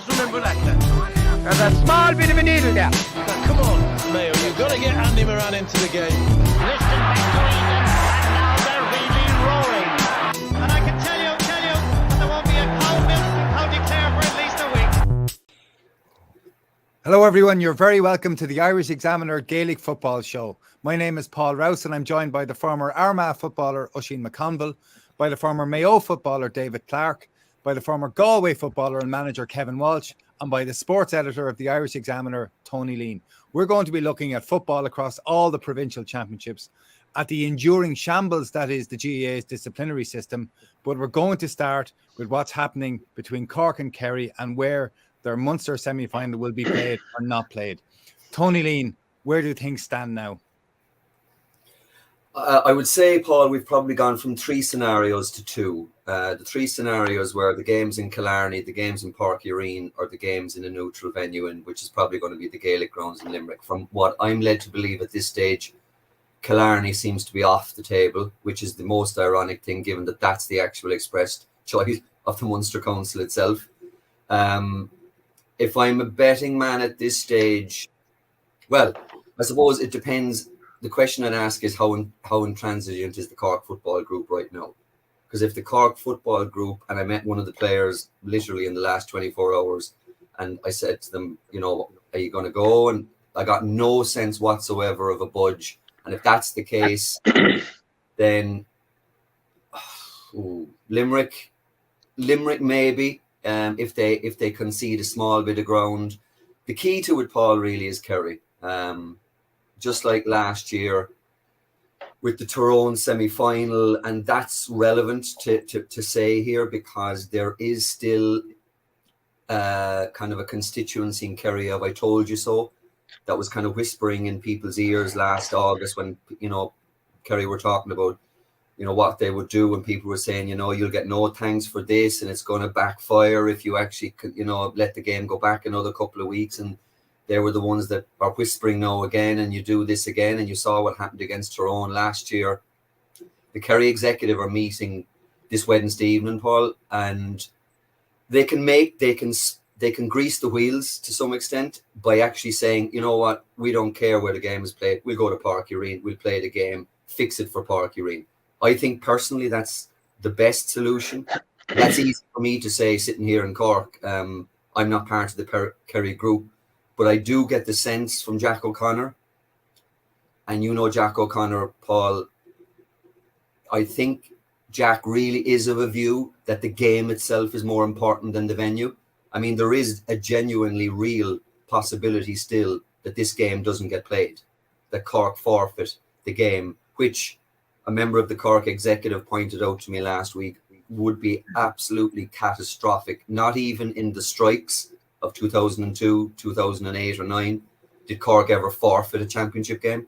Just remember that, lad. There's a small bit of a needle there. Now, come on, Mayo, you've got to get Andy Moran into the game. Listen back to Eden, and now they're really rolling. And I can tell you that there won't be a cow milk in County Clare for at least a week. Hello everyone, you're very welcome to the Irish Examiner Gaelic Football Show. My name is Paul Rouse and I'm joined by the former Armagh footballer Oísín McConville, by the former Mayo footballer David Clarke, by the former Galway footballer and manager Kevin Walsh, and by the sports editor of the Irish Examiner, Tony Leen. We're going to be looking at football across all the provincial championships, at the enduring shambles that is the GAA's disciplinary system, but we're going to start with what's happening between Cork and Kerry and where their Munster semi-final will be played or not played. Tony Leen, where do things stand now? I would say, Paul, we've probably gone from three scenarios to two. The three scenarios were the games in Killarney, the games in Páirc Uí Rinn, or the games in a neutral venue, which is probably going to be the Gaelic grounds in Limerick. From what I'm led to believe at this stage, Killarney seems to be off the table, which is the most ironic thing, given that that's the actual expressed choice of the Munster Council itself. If I'm a betting man at this stage, well, I suppose it depends. The question I'd ask is how intransigent is the Cork football group right now? Because if the Cork football group, and I met one of the players literally in the last 24 hours, and I said to them, you know, are you going to go? And I got no sense whatsoever of a budge. And if that's the case, then Limerick maybe. If they concede a small bit of ground. The key to it, Paul, really is Kerry. Just like last year with the Tyrone semi-final, and that's relevant to say here because there is still kind of a constituency in Kerry of I told you so that was kind of whispering in people's ears last August when, you know, Kerry were talking about, you know, what they would do, and people were saying, you know, you'll get no thanks for this and it's going to backfire if you actually, you know, let the game go back another couple of weeks. And they were the ones that are whispering no again, and you do this again. And you saw what happened against Tyrone last year. The Kerry executive are meeting this Wednesday evening, Paul, and they can grease the wheels to some extent by actually saying, you know what, we don't care where the game is played. We'll go to Páirc Uí Rinn, we'll play the game, fix it for Páirc Uí Rinn. I think personally that's the best solution. That's easy for me to say sitting here in Cork. I'm not part of the Kerry group. But I do get the sense from Jack O'Connor, and you know Jack O'Connor, Paul, I think Jack really is of a view that the game itself is more important than the venue. I mean, there is a genuinely real possibility still that this game doesn't get played, that Cork forfeit the game, which a member of the Cork executive pointed out to me last week would be absolutely catastrophic. Not even in the strikes of 2002, 2008 or 9 did Cork ever forfeit a championship game.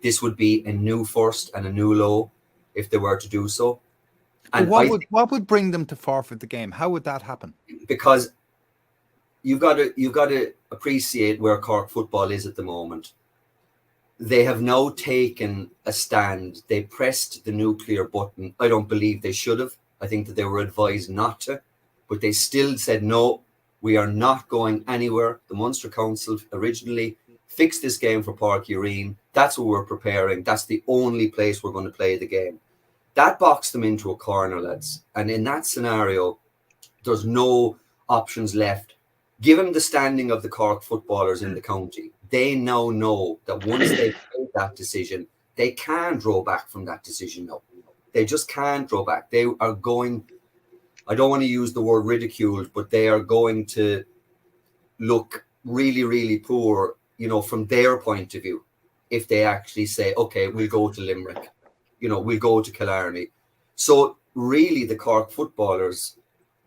This would be a new first and a new low if they were to do so. And what would bring them to forfeit the game? How would that happen? Because you've got to appreciate where Cork football is at the moment. They have now taken a stand. They pressed the nuclear button. I don't believe they should have. I think that they were advised not to, but they still said no. We are not going anywhere. The Munster Council originally fixed this game for Páirc Uí Rinn. That's what we're preparing. That's the only place we're going to play the game. That boxed them into a corner, lads. And in that scenario, there's no options left. Given the standing of the Cork footballers in the county, they now know that once they've made that decision, they can't draw back from that decision now. They just can't draw back. They are going... I don't want to use the word ridiculed, but they are going to look really, really poor, you know, from their point of view, if they actually say, okay, we'll go to Limerick, you know, we'll go to Killarney. So really the Cork footballers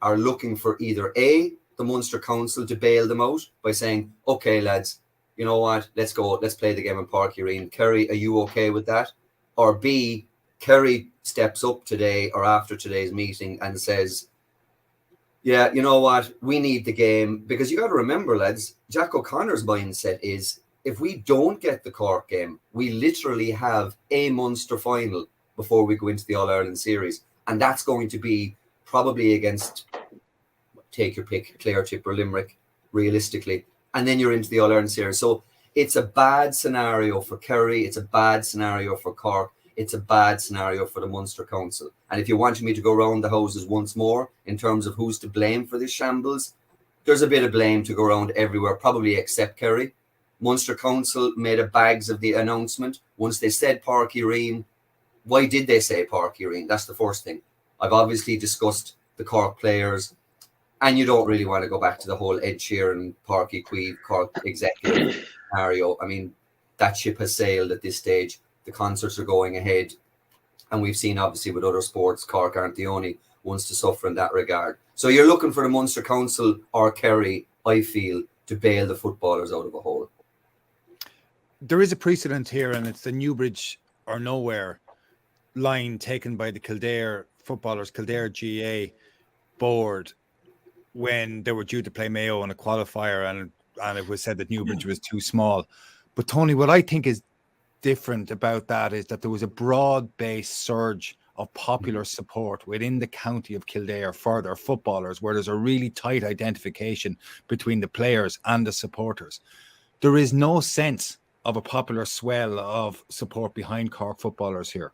are looking for either A, the Munster Council to bail them out by saying, okay, lads, you know what, let's go, let's play the game in Páirc Uí Rinn. Kerry, are you okay with that? Or B, Kerry steps up today or after today's meeting and says, yeah, you know what, we need the game. Because you got to remember, lads, Jack O'Connor's mindset is if we don't get the Cork game, we literally have a Munster final before we go into the All-Ireland series. And that's going to be probably against take your pick, Clare, Tip or Limerick, realistically. And then you're into the All-Ireland series. So it's a bad scenario for Kerry. It's a bad scenario for Cork. It's a bad scenario for the Munster Council. And if you wanted me to go around the houses once more in terms of who's to blame for this shambles, there's a bit of blame to go around everywhere, probably except Kerry. Munster Council made a bags of the announcement. Once they said Páirc Uí Rinn, why did they say Páirc Uí Rinn? That's the first thing. I've obviously discussed the Cork players, and you don't really want to go back to the whole Ed Sheeran, Páirc Uí Chaoimh, Cork executive scenario. I mean, that ship has sailed at this stage. The concerts are going ahead. And we've seen, obviously, with other sports, Cork aren't the only ones to suffer in that regard. So you're looking for the Munster Council or Kerry, I feel, to bail the footballers out of a hole. There is a precedent here, and it's the Newbridge or nowhere line taken by the Kildare footballers, Kildare GA board, when they were due to play Mayo in a qualifier, and it was said that Newbridge was too small. But Tony, what I think is different about that is that there was a broad-based surge of popular support within the county of Kildare for their footballers, where there's a really tight identification between the players and the supporters. There is no sense of a popular swell of support behind Cork footballers here.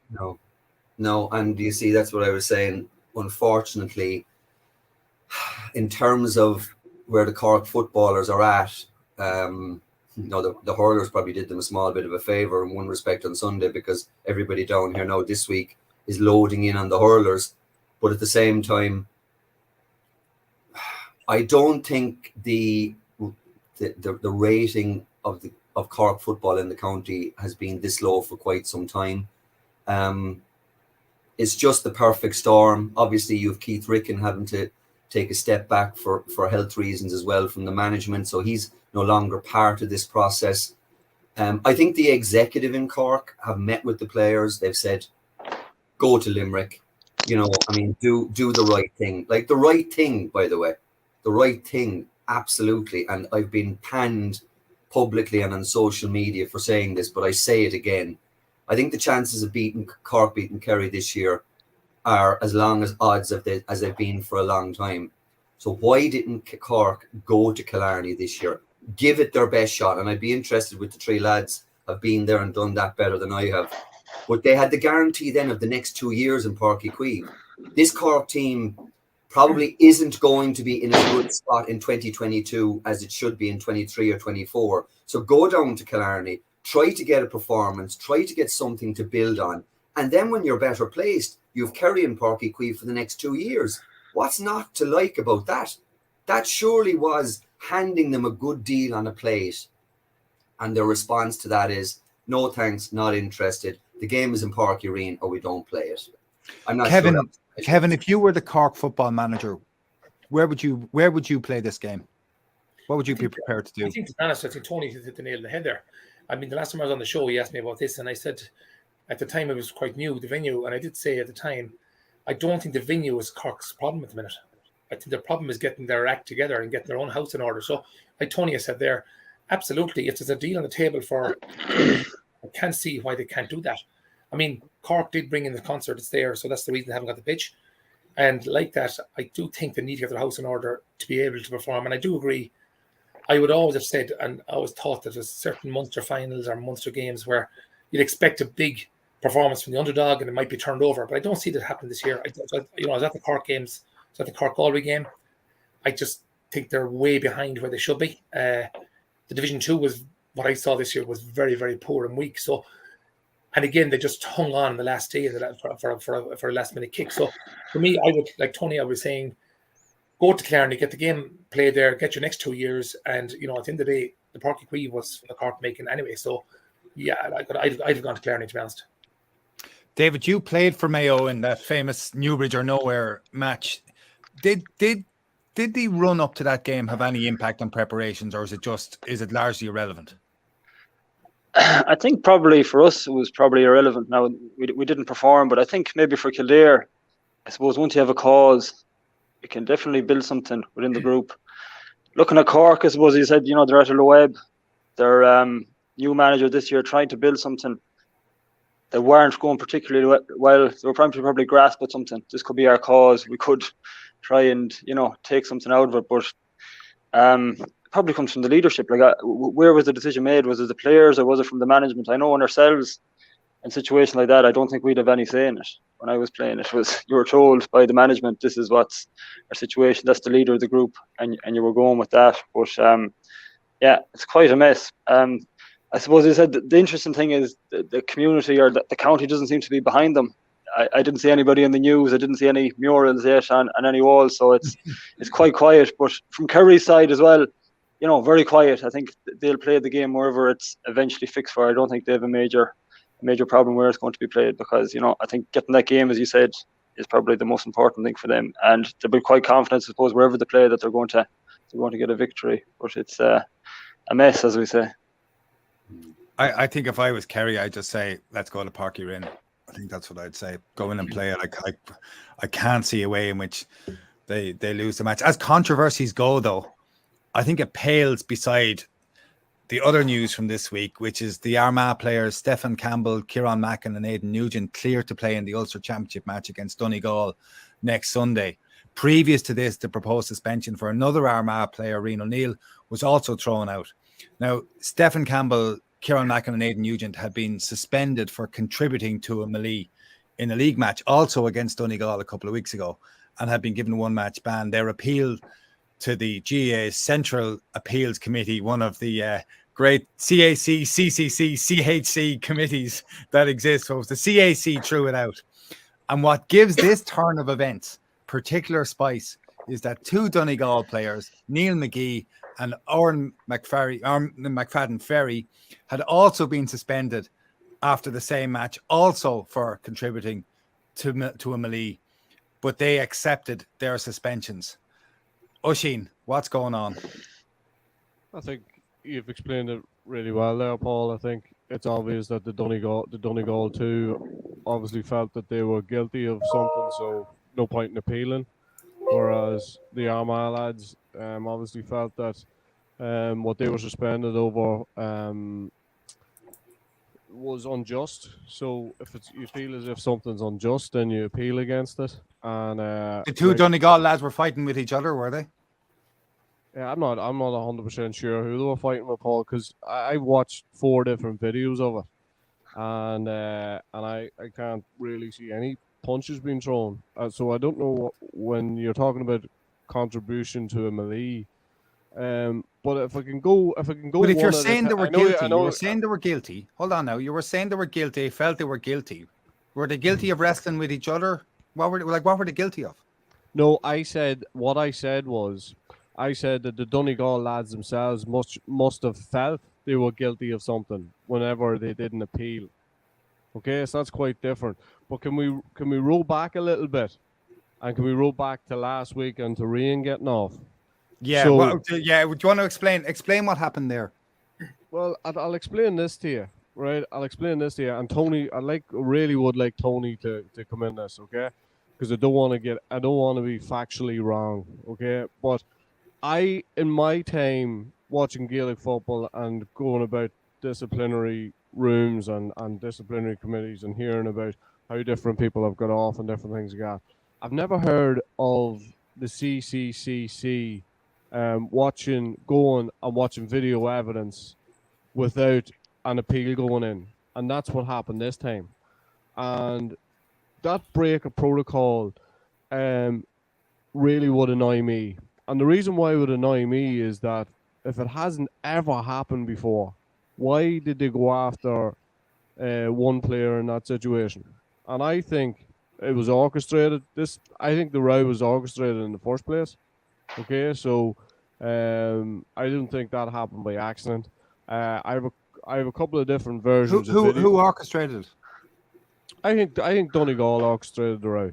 No, and you see, that's what I was saying. Unfortunately, in terms of where the Cork footballers are at, the hurlers probably did them a small bit of a favour in one respect on Sunday, because everybody down here now this week is loading in on the hurlers. But at the same time, I don't think the rating of Cork football in the county has been this low for quite some time. It's just the perfect storm. Obviously, you have Keith Ricken having to take a step back for health reasons as well from the management, so he's no longer part of this process. I think the executive in Cork have met with the players. They've said, go to Limerick, do the right thing. Like the right thing, by the way, the right thing, absolutely. And I've been panned publicly and on social media for saying this, but I say it again. I think the chances of Cork beating Kerry this year are as long as odds as they've been for a long time. So why didn't Cork go to Killarney this year? Give it their best shot. And I'd be interested with the three lads have been there and done that better than I have. But they had the guarantee then of the next 2 years in Páirc Uí Chaoimh. This Cork team probably isn't going to be in a good spot in 2022 as it should be in 23 or 24. So go down to Killarney, try to get a performance, try to get something to build on. And then when you're better placed, you've Kerry and Páirc Uí Chaoimh for the next 2 years. What's not to like about that? That surely was handing them a good deal on a plate. And their response to that is, no thanks, not interested. The game is in Páirc Uí Rinn or we don't play it. I'm not Kevin, sure. Kevin, if you were the Cork football manager, where would you play this game? What would you be prepared to do? I think, to be honest, I think Tony hit the nail on the head there. I mean, the last time I was on the show, he asked me about this, and I said at the time it was quite new, the venue, and I did say at the time, I don't think the venue is Cork's problem at the minute. I think their problem is getting their act together and getting their own house in order. So, like Tony has said there, absolutely, if there's a deal on the table for, I can't see why they can't do that. I mean, Cork did bring in the concert, it's there, so that's the reason they haven't got the pitch. And like that, I do think they need to get their house in order to be able to perform. And I do agree. I would always have said, and I always thought that there's certain Munster finals or Munster games where you'd expect a big performance from the underdog and it might be turned over. But I don't see that happening this year. I was at the Cork games, I was at the Cork Galway game. I just think they're way behind where they should be. The Division 2 was, what I saw this year was very, very poor and weak. So, and again, they just hung on the last day for a last minute kick. So for me, I would, like Tony, I was saying, go to Killarney, get the game played there, get your next 2 years. And, at the end of the day, the Páirc Uí Chaoimh was from the Cork making anyway. So, yeah, I'd have gone to Killarney, to be honest. David, you played for Mayo in that famous Newbridge or nowhere match. Did the run up to that game have any impact on preparations, or is it largely irrelevant? I think probably for us it was probably irrelevant. Now we didn't perform, but I think maybe for Kildare, I suppose once you have a cause, you can definitely build something within the group. Looking at Cork, I suppose he said, they're at a low ebb. Their new manager this year tried to build something. they weren't going particularly well. They were probably grasped at something. This could be our cause. We could try and take something out of it, but it probably comes from the leadership. Like, where was the decision made? Was it the players or was it from the management? I know in ourselves, in situations like that, I don't think we'd have any say in it. When I was playing, it was you were told by the management, this is what's our situation. That's the leader of the group, and you were going with that. But yeah, it's quite a mess. I suppose you said the interesting thing is the community or the county doesn't seem to be behind them. I didn't see anybody in the news. I didn't see any murals yet on any walls, so it's quite quiet. But from Kerry's side as well, very quiet. I think they'll play the game wherever it's eventually fixed for. I don't think they have a major problem where it's going to be played, because I think getting that game, as you said, is probably the most important thing for them, and they'll be quite confident, I suppose, wherever they play, that they're going to get a victory. But it's a mess, as we say. I think if I was Kerry, I'd just say, let's go to Parky Rin. I think that's what I'd say. Go in and play it. I can't see a way in which they lose the match. As controversies go, though, I think it pales beside the other news from this week, which is the Armagh players Stephen Campbell, Kieran Mackin and Aidan Nugent clear to play in the Ulster Championship match against Donegal next Sunday. Previous to this, the proposed suspension for another Armagh player, Rian O'Neill, was also thrown out. Now, Stephen Campbell, Kieran Mackin and Aidan Nugent had been suspended for contributing to a melee in a league match, also against Donegal a couple of weeks ago, and had been given a one-match ban. Their appeal to the GAA's Central Appeals Committee, one of the great CAC, CCC, CHC committees that exist. So the CAC threw it out. And what gives this turn of events particular spice is that two Donegal players, Neil McGee and Oran McFadden Ferry, had also been suspended after the same match, also for contributing to a melee, but they accepted their suspensions. Oisín, what's going on? I think you've explained it really well there, Paul. I think it's obvious that the Donegal two obviously felt that they were guilty of something, so no point in appealing. Whereas the Armagh lads obviously felt that what they were suspended over was unjust. So if you feel as if something's unjust, then you appeal against it. And the two Donegal lads were fighting with each other, were they? Yeah, I'm not 100% sure who they were fighting with, Paul, because I watched 4 different videos of it, and I can't really see any punches being thrown. So I don't know when you're talking about contribution to a melee. But if I can go. But if you're saying they were guilty, you were saying they were guilty. Hold on now. You were saying they were guilty. Felt they were guilty. Were they guilty of wrestling with each other? What were they guilty of? No, I said that the Donegal lads themselves must have felt they were guilty of something whenever they didn't appeal. Okay, so that's quite different. But can we roll back a little bit, and can we roll back to last week and to Rian getting off? Yeah, do you want to explain what happened there? Well, I'll explain this to you, right? And Tony, really would like Tony to come in this, okay? Because I don't want to be factually wrong, okay? But in my time watching Gaelic football and going about disciplinary rooms and disciplinary committees and hearing about how different people have got off and different things like that, I've never heard of the CCCC watching video evidence without an appeal going in, and that's what happened this time. And that break of protocol really would annoy me. And the reason why it would annoy me is that if it hasn't ever happened before, why did they go after one player in that situation? And I think it was orchestrated. I think the row was orchestrated in the first place. Okay, so I don't think that happened by accident. I have a couple of different versions. Who orchestrated? I think Donegal orchestrated the row.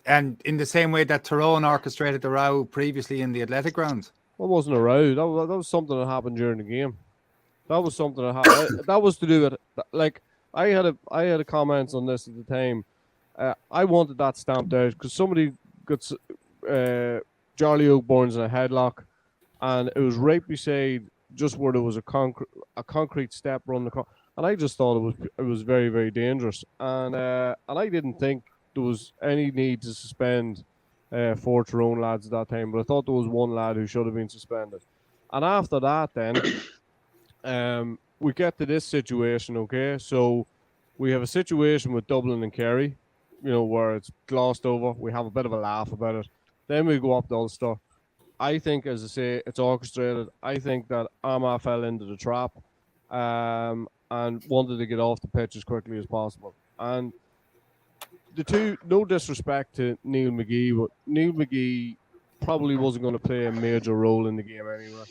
And in the same way that Tyrone orchestrated the row previously in the athletic grounds. That wasn't a row. That was something that happened during the game. That was something that happened. That was to do with, like, I had a comments on this at the time. I wanted that stamped out because somebody got Charlie Oakburns in a headlock, and it was right beside just where there was a concrete step run. and I just thought it was very, very dangerous, and I didn't think there was any need to suspend 4 Tyrone lads at that time, but I thought there was one lad who should have been suspended. And after that, then we get to this situation. Okay, so we have a situation with Dublin and Kerry, where it's glossed over. We have a bit of a laugh about it. Then we go up to Ulster. I think, as I say, it's orchestrated. I think that Armagh fell into the trap and wanted to get off the pitch as quickly as possible. And the two, no disrespect to Neil McGee, but Neil McGee probably wasn't going to play a major role in the game anyway.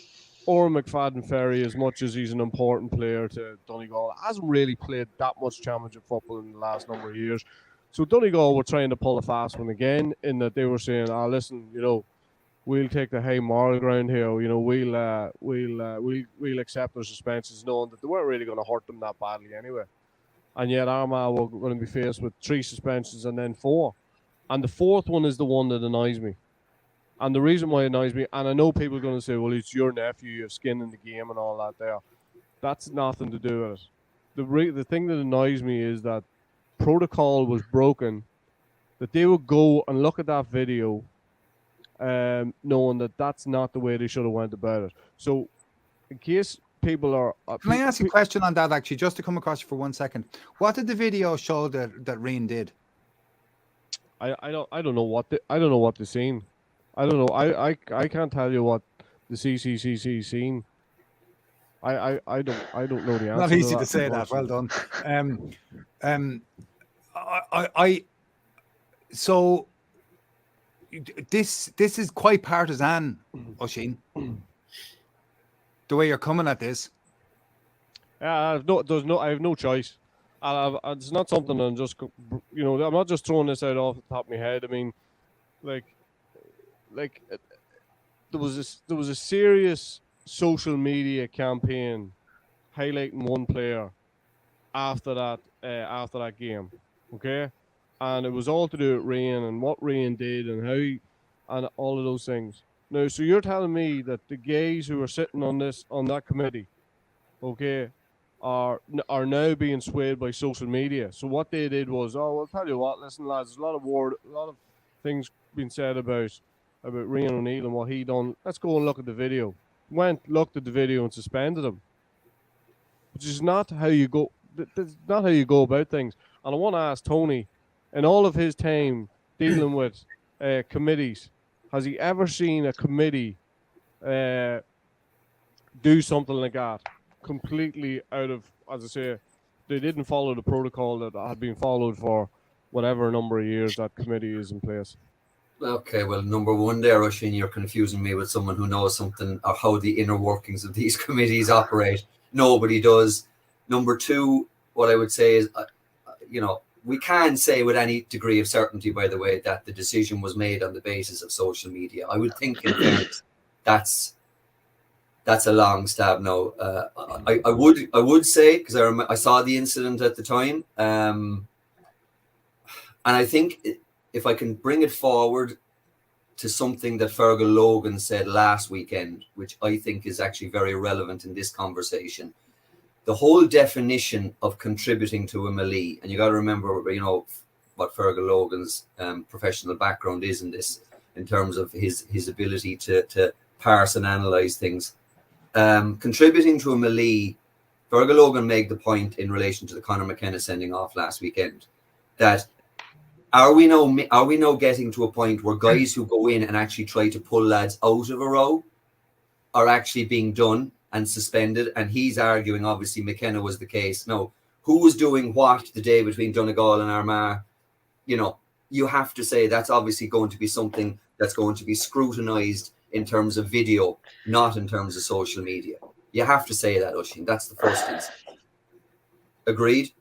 Or McFadden Ferry, as much as he's an important player to Donegal, hasn't really played that much championship football in the last number of years. So Donegal were trying to pull a fast one again, in that they were saying, listen, we'll take the high moral ground here. We'll accept their suspensions, knowing that they weren't really going to hurt them that badly anyway. And yet Armagh were going to be faced with 3 suspensions and then 4. And the 4th one is the one that annoys me. And the reason why it annoys me, and I know people are going to say, well, it's your nephew, you have skin in the game and all that there. That's nothing to do with it. The thing that annoys me is that protocol was broken, that they would go and look at that video knowing that that's not the way they should have went about it. So in case people are... Can I ask you a question on that, actually, just to come across you for 1 second? What did the video show that Leen did? I don't know what they're seeing. I don't know. I can't tell you what the CCCC seen. I don't know the answer. Not easy to say that. Well done. So this is quite partisan, Oisín. The way you're coming at this. I have no choice. It's not something I'm just, I'm not just throwing this out off the top of my head. I mean, like there was a serious social media campaign highlighting one player after that game, okay, and it was all to do with Rain and what Rain did and and all of those things. Now, so you're telling me that the guys who are sitting on that committee, okay, are now being swayed by social media. So what they did was, I'll tell you what, listen, lads, there's a lot of things being said about Rian O'Neill and what he done. Let's go and look at the video. Looked at the video and suspended him. Which is not how you go. That's not how you go about things. And I want to ask Tony, in all of his time dealing with committees, has he ever seen a committee do something like that? Completely out of, as I say, they didn't follow the protocol that had been followed for whatever number of years that committee is in place. Okay, well, number one there, Oisín, you're confusing me with someone who knows something of how the inner workings of these committees operate. Nobody does. Number two, what I would say is, we can say with any degree of certainty, by the way, that the decision was made on the basis of social media. I would think, in fairness, that's a long stab now. I would say, because I saw the incident at the time, and I think if I can bring it forward to something that Fergal Logan said last weekend, which I think is actually very relevant in this conversation, the whole definition of contributing to a melee, and you got to remember, what Fergal Logan's professional background is in this, in terms of his ability to parse and analyze things. Contributing to a melee, Fergal Logan made the point in relation to the Conor McKenna sending off last weekend that are we now getting to a point where guys who go in and actually try to pull lads out of a row are actually being done and suspended? And he's arguing, obviously, McKenna was the case. No, who was doing what the day between Donegal and Armagh? You have to say that's obviously going to be something that's going to be scrutinised in terms of video, not in terms of social media. You have to say that, Oisín. That's the first instance. Agreed?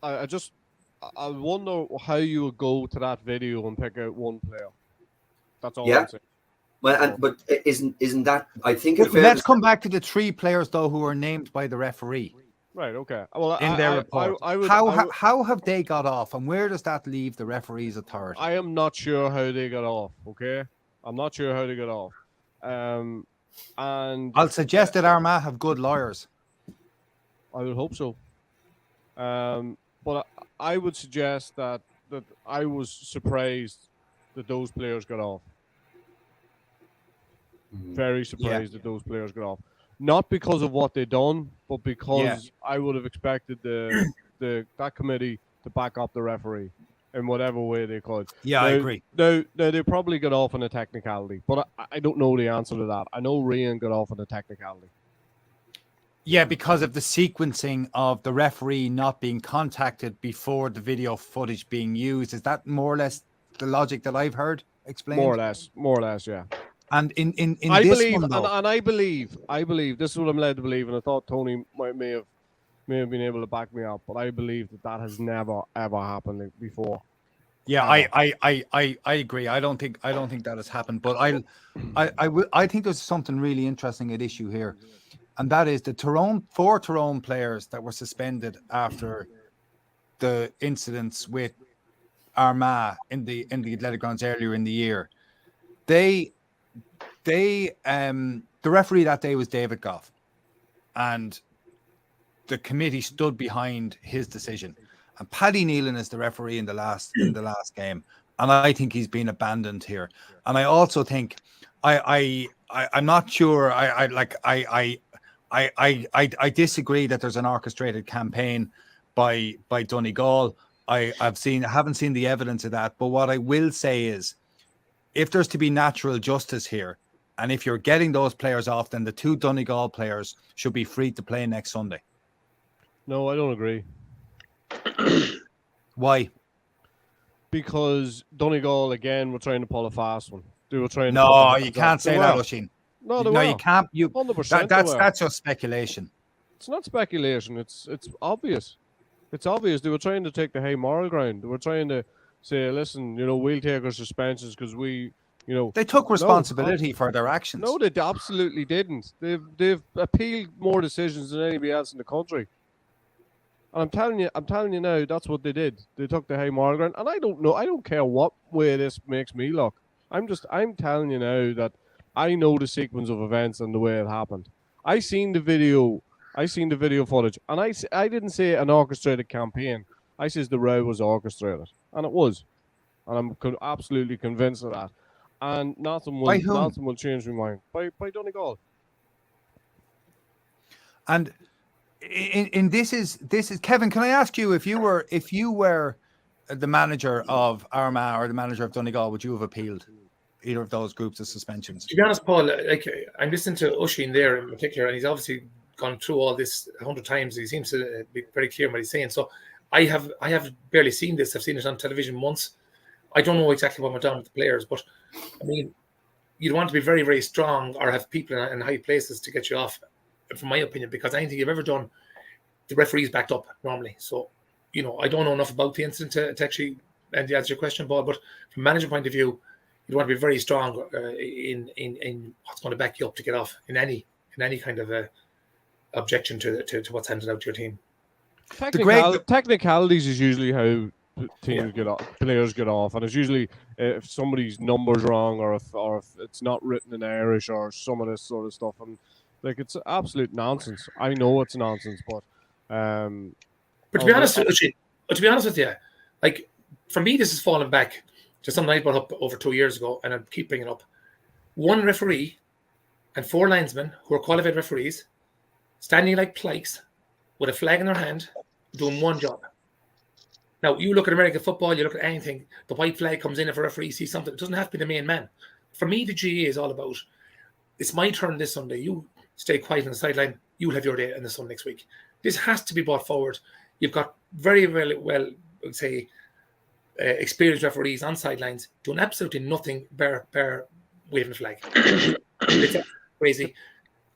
I wonder how you would go to that video and pick out one player. That's all Yeah. I'm saying. Well, but isn't that? I think. Let's come back to the 3 players though who were named by the referee. Right. Okay. Well, in their report, how have they got off, and where does that leave the referee's authority? I am not sure how they got off. Okay, I'm not sure how they got off. And I'll suggest that Armagh have good lawyers. I would hope so. But I would suggest that I was surprised that those players got off. Very surprised that those players got off. Not because of what they done, but because I would have expected that committee to back up the referee in whatever way they could. Yeah, I agree. Now they probably got off on a technicality, but I don't know the answer to that. I know Rian got off on a technicality. Yeah, because of the sequencing of the referee not being contacted before the video footage being used. Is that more or less the logic that I've heard explained? More or less, yeah. And in I this believe, one, though, and I believe this is what I'm led to believe, and I thought Tony may have been able to back me up, but I believe that has never ever happened before. Yeah, I agree. I don't think that has happened, but I think there's something really interesting at issue here, and that is the four Tyrone players that were suspended after the incidents with Armagh in the athletic grounds earlier in the year. The referee that day was David Goff, and the committee stood behind his decision. And Paddy Nealon is the referee in the last game, and I think he's been abandoned here. And I also think I'm not sure. I disagree that there's an orchestrated campaign by Donegal. I haven't seen the evidence of that. But what I will say is, if there's to be natural justice here, and if you're getting those players off, then the two Donegal players should be free to play next Sunday. No, I don't agree. Why? Because Donegal again were trying to pull a fast one. They were trying. No, you can't say that, Oisin. No, you can't. 100%. That's just speculation. It's not speculation. It's obvious. It's obvious. They were trying to take the hey moral ground. They were trying to say, listen, we'll take our suspensions because we, they took responsibility for their actions. No, they absolutely didn't. They've appealed more decisions than anybody else in the country. And I'm telling you now, that's what they did. They took the hey moral ground, and I don't care what way this makes me look. I'm telling you now that I know the sequence of events and the way it happened. I seen the video footage, and I didn't say an orchestrated campaign. I says the row was orchestrated, and it was, and I'm absolutely convinced of that. And nothing will change my mind. By Donegal. And in this is Kevin. Can I ask you, if you were the manager of Armagh or the manager of Donegal, would you have appealed either of those groups of suspensions? To be honest, Paul, I'm listening to Oisin there in particular, and he's obviously gone through all this 100 times. He seems to be very clear in what he's saying. So I have barely seen this. I've seen it on television once. I don't know exactly what went down with the players, but I mean, you'd want to be very, very strong or have people in high places to get you off, from my opinion, because anything you've ever done, the referee's backed up normally. So, I don't know enough about the incident to actually answer your question, Paul, but from a manager point of view, you want to be very strong in what's going to back you up to get off in any kind of objection to what's handed out to your team. Technicalities is usually how teams players get off, and it's usually if somebody's number's wrong or if it's not written in Irish or some of this sort of stuff, and it's absolute nonsense. I know it's nonsense, but to be honest with you, for me, this has fallen back to something I brought up over 2 years ago, and I keep bringing it up. One referee and four linesmen who are qualified referees standing like pikes with a flag in their hand, doing one job. Now, you look at American football, you look at anything, the white flag comes in if a referee sees something. It doesn't have to be the main man. For me, the GA is all about, it's my turn this Sunday. You stay quiet on the sideline. You'll have your day in the sun next week. This has to be brought forward. You've got very, very well, I would say, experienced referees on sidelines doing absolutely nothing bare waving a flag. It's crazy.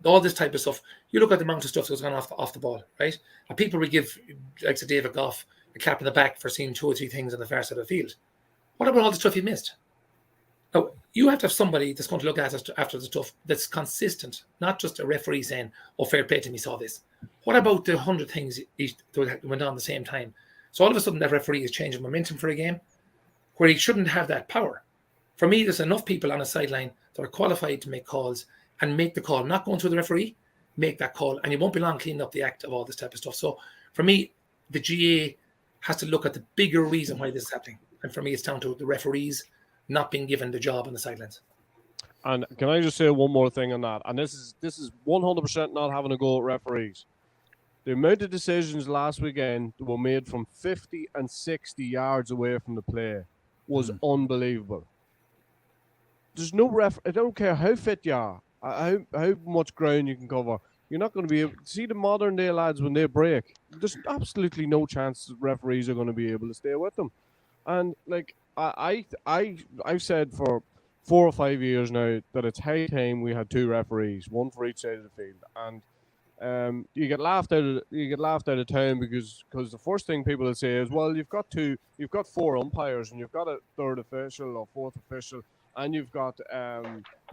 All this type of stuff. You look at the amount of stuff that's gone off the ball, right? And people will give, like say David Goff, a clap in the back for seeing 2 or 3 things on the far side of the field. What about all the stuff you missed? Now, you have to have somebody that's going to look at us after the stuff that's consistent, not just a referee saying, oh, fair play to me, saw this. What about the 100 things that went on at the same time? So all of a sudden that referee is changing momentum for a game where he shouldn't have that power. For me, there's enough people on a sideline that are qualified to make calls and make the call, not going through the referee. make that call, and you won't be long cleaning up the act of all this type of stuff. So for me, the GA has to look at the bigger reason why this is happening. And for me, it's down to the referees not being given the job on the sidelines. And can I just say one more thing on that? And this is 100% not having a go at referees. The amount of decisions last weekend that were made from 50 and 60 yards away from the play was unbelievable. There's no I don't care how fit you are, how much ground you can cover. You're not going to be able to see the modern day lads when they break. There's absolutely no chance that referees are going to be able to stay with them. And like I've said for 4 or 5 years now that it's high time we had 2 referees, one for each side of the field. And you get laughed out of town because the first thing people will say is, well, you've got 4 umpires and you've got a third official or fourth official, and you've got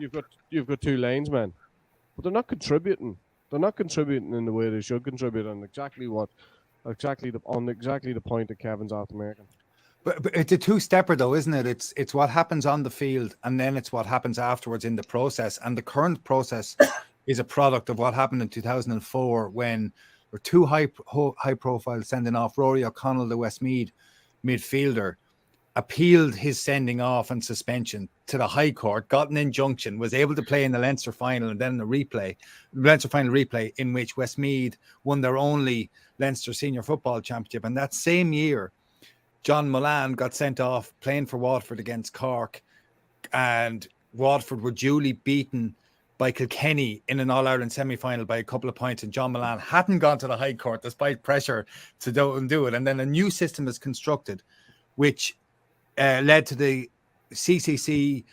2 linesmen, but they're not contributing. They're not contributing in the way they should contribute, on exactly the point that Kevin's after making. But it's a two-stepper, though, isn't it? It's what happens on the field, and then it's what happens afterwards in the process. And the current process is a product of what happened in 2004 when there were 2 high-profile sending off. Rory O'Connell, the Westmeath midfielder, appealed his sending off and suspension to the High Court, got an injunction, was able to play in the Leinster final, and then the Leinster final replay, in which Westmeath won their only Leinster Senior Football Championship. And that same year, John Mullane got sent off playing for Waterford against Cork, and Waterford were duly beaten by Kilkenny in an All-Ireland semi-final by a couple of points, and John Mullane hadn't gone to the High Court despite pressure to do it. And then a new system is constructed, which led to the CCC,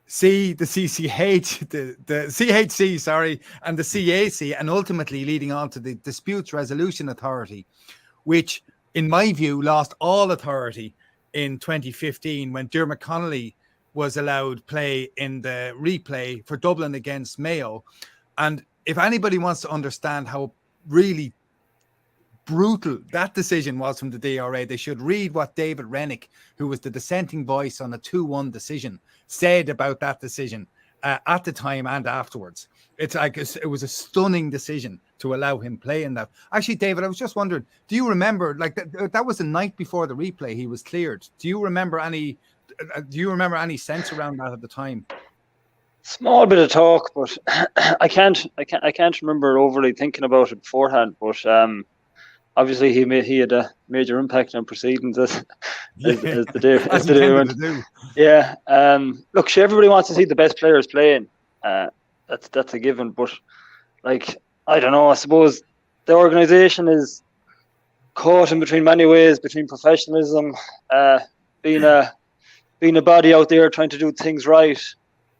the CCH, the CHC, sorry, and the CAC, and ultimately leading on to the Disputes Resolution Authority, which, in my view, lost all authority in 2015 when Dermot Connolly was allowed play in the replay for Dublin against Mayo. And if anybody wants to understand how really brutal that decision was from the DRA, they should read what David Rennick, who was the dissenting voice on a 2-1 decision, said about that decision at the time and afterwards. It's like it was a stunning decision to allow him play in that. Actually, David, I was just wondering, do you remember, like that was the night before the replay he was cleared? Do you remember any sense around that at the time? Small bit of talk, but I can't remember overly thinking about it beforehand. But obviously he had a major impact on proceedings as the day went. Yeah. Look, everybody wants to see the best players playing. That's a given. But like, I don't know. I suppose the organisation is caught in between many ways, between professionalism, being a body out there trying to do things right,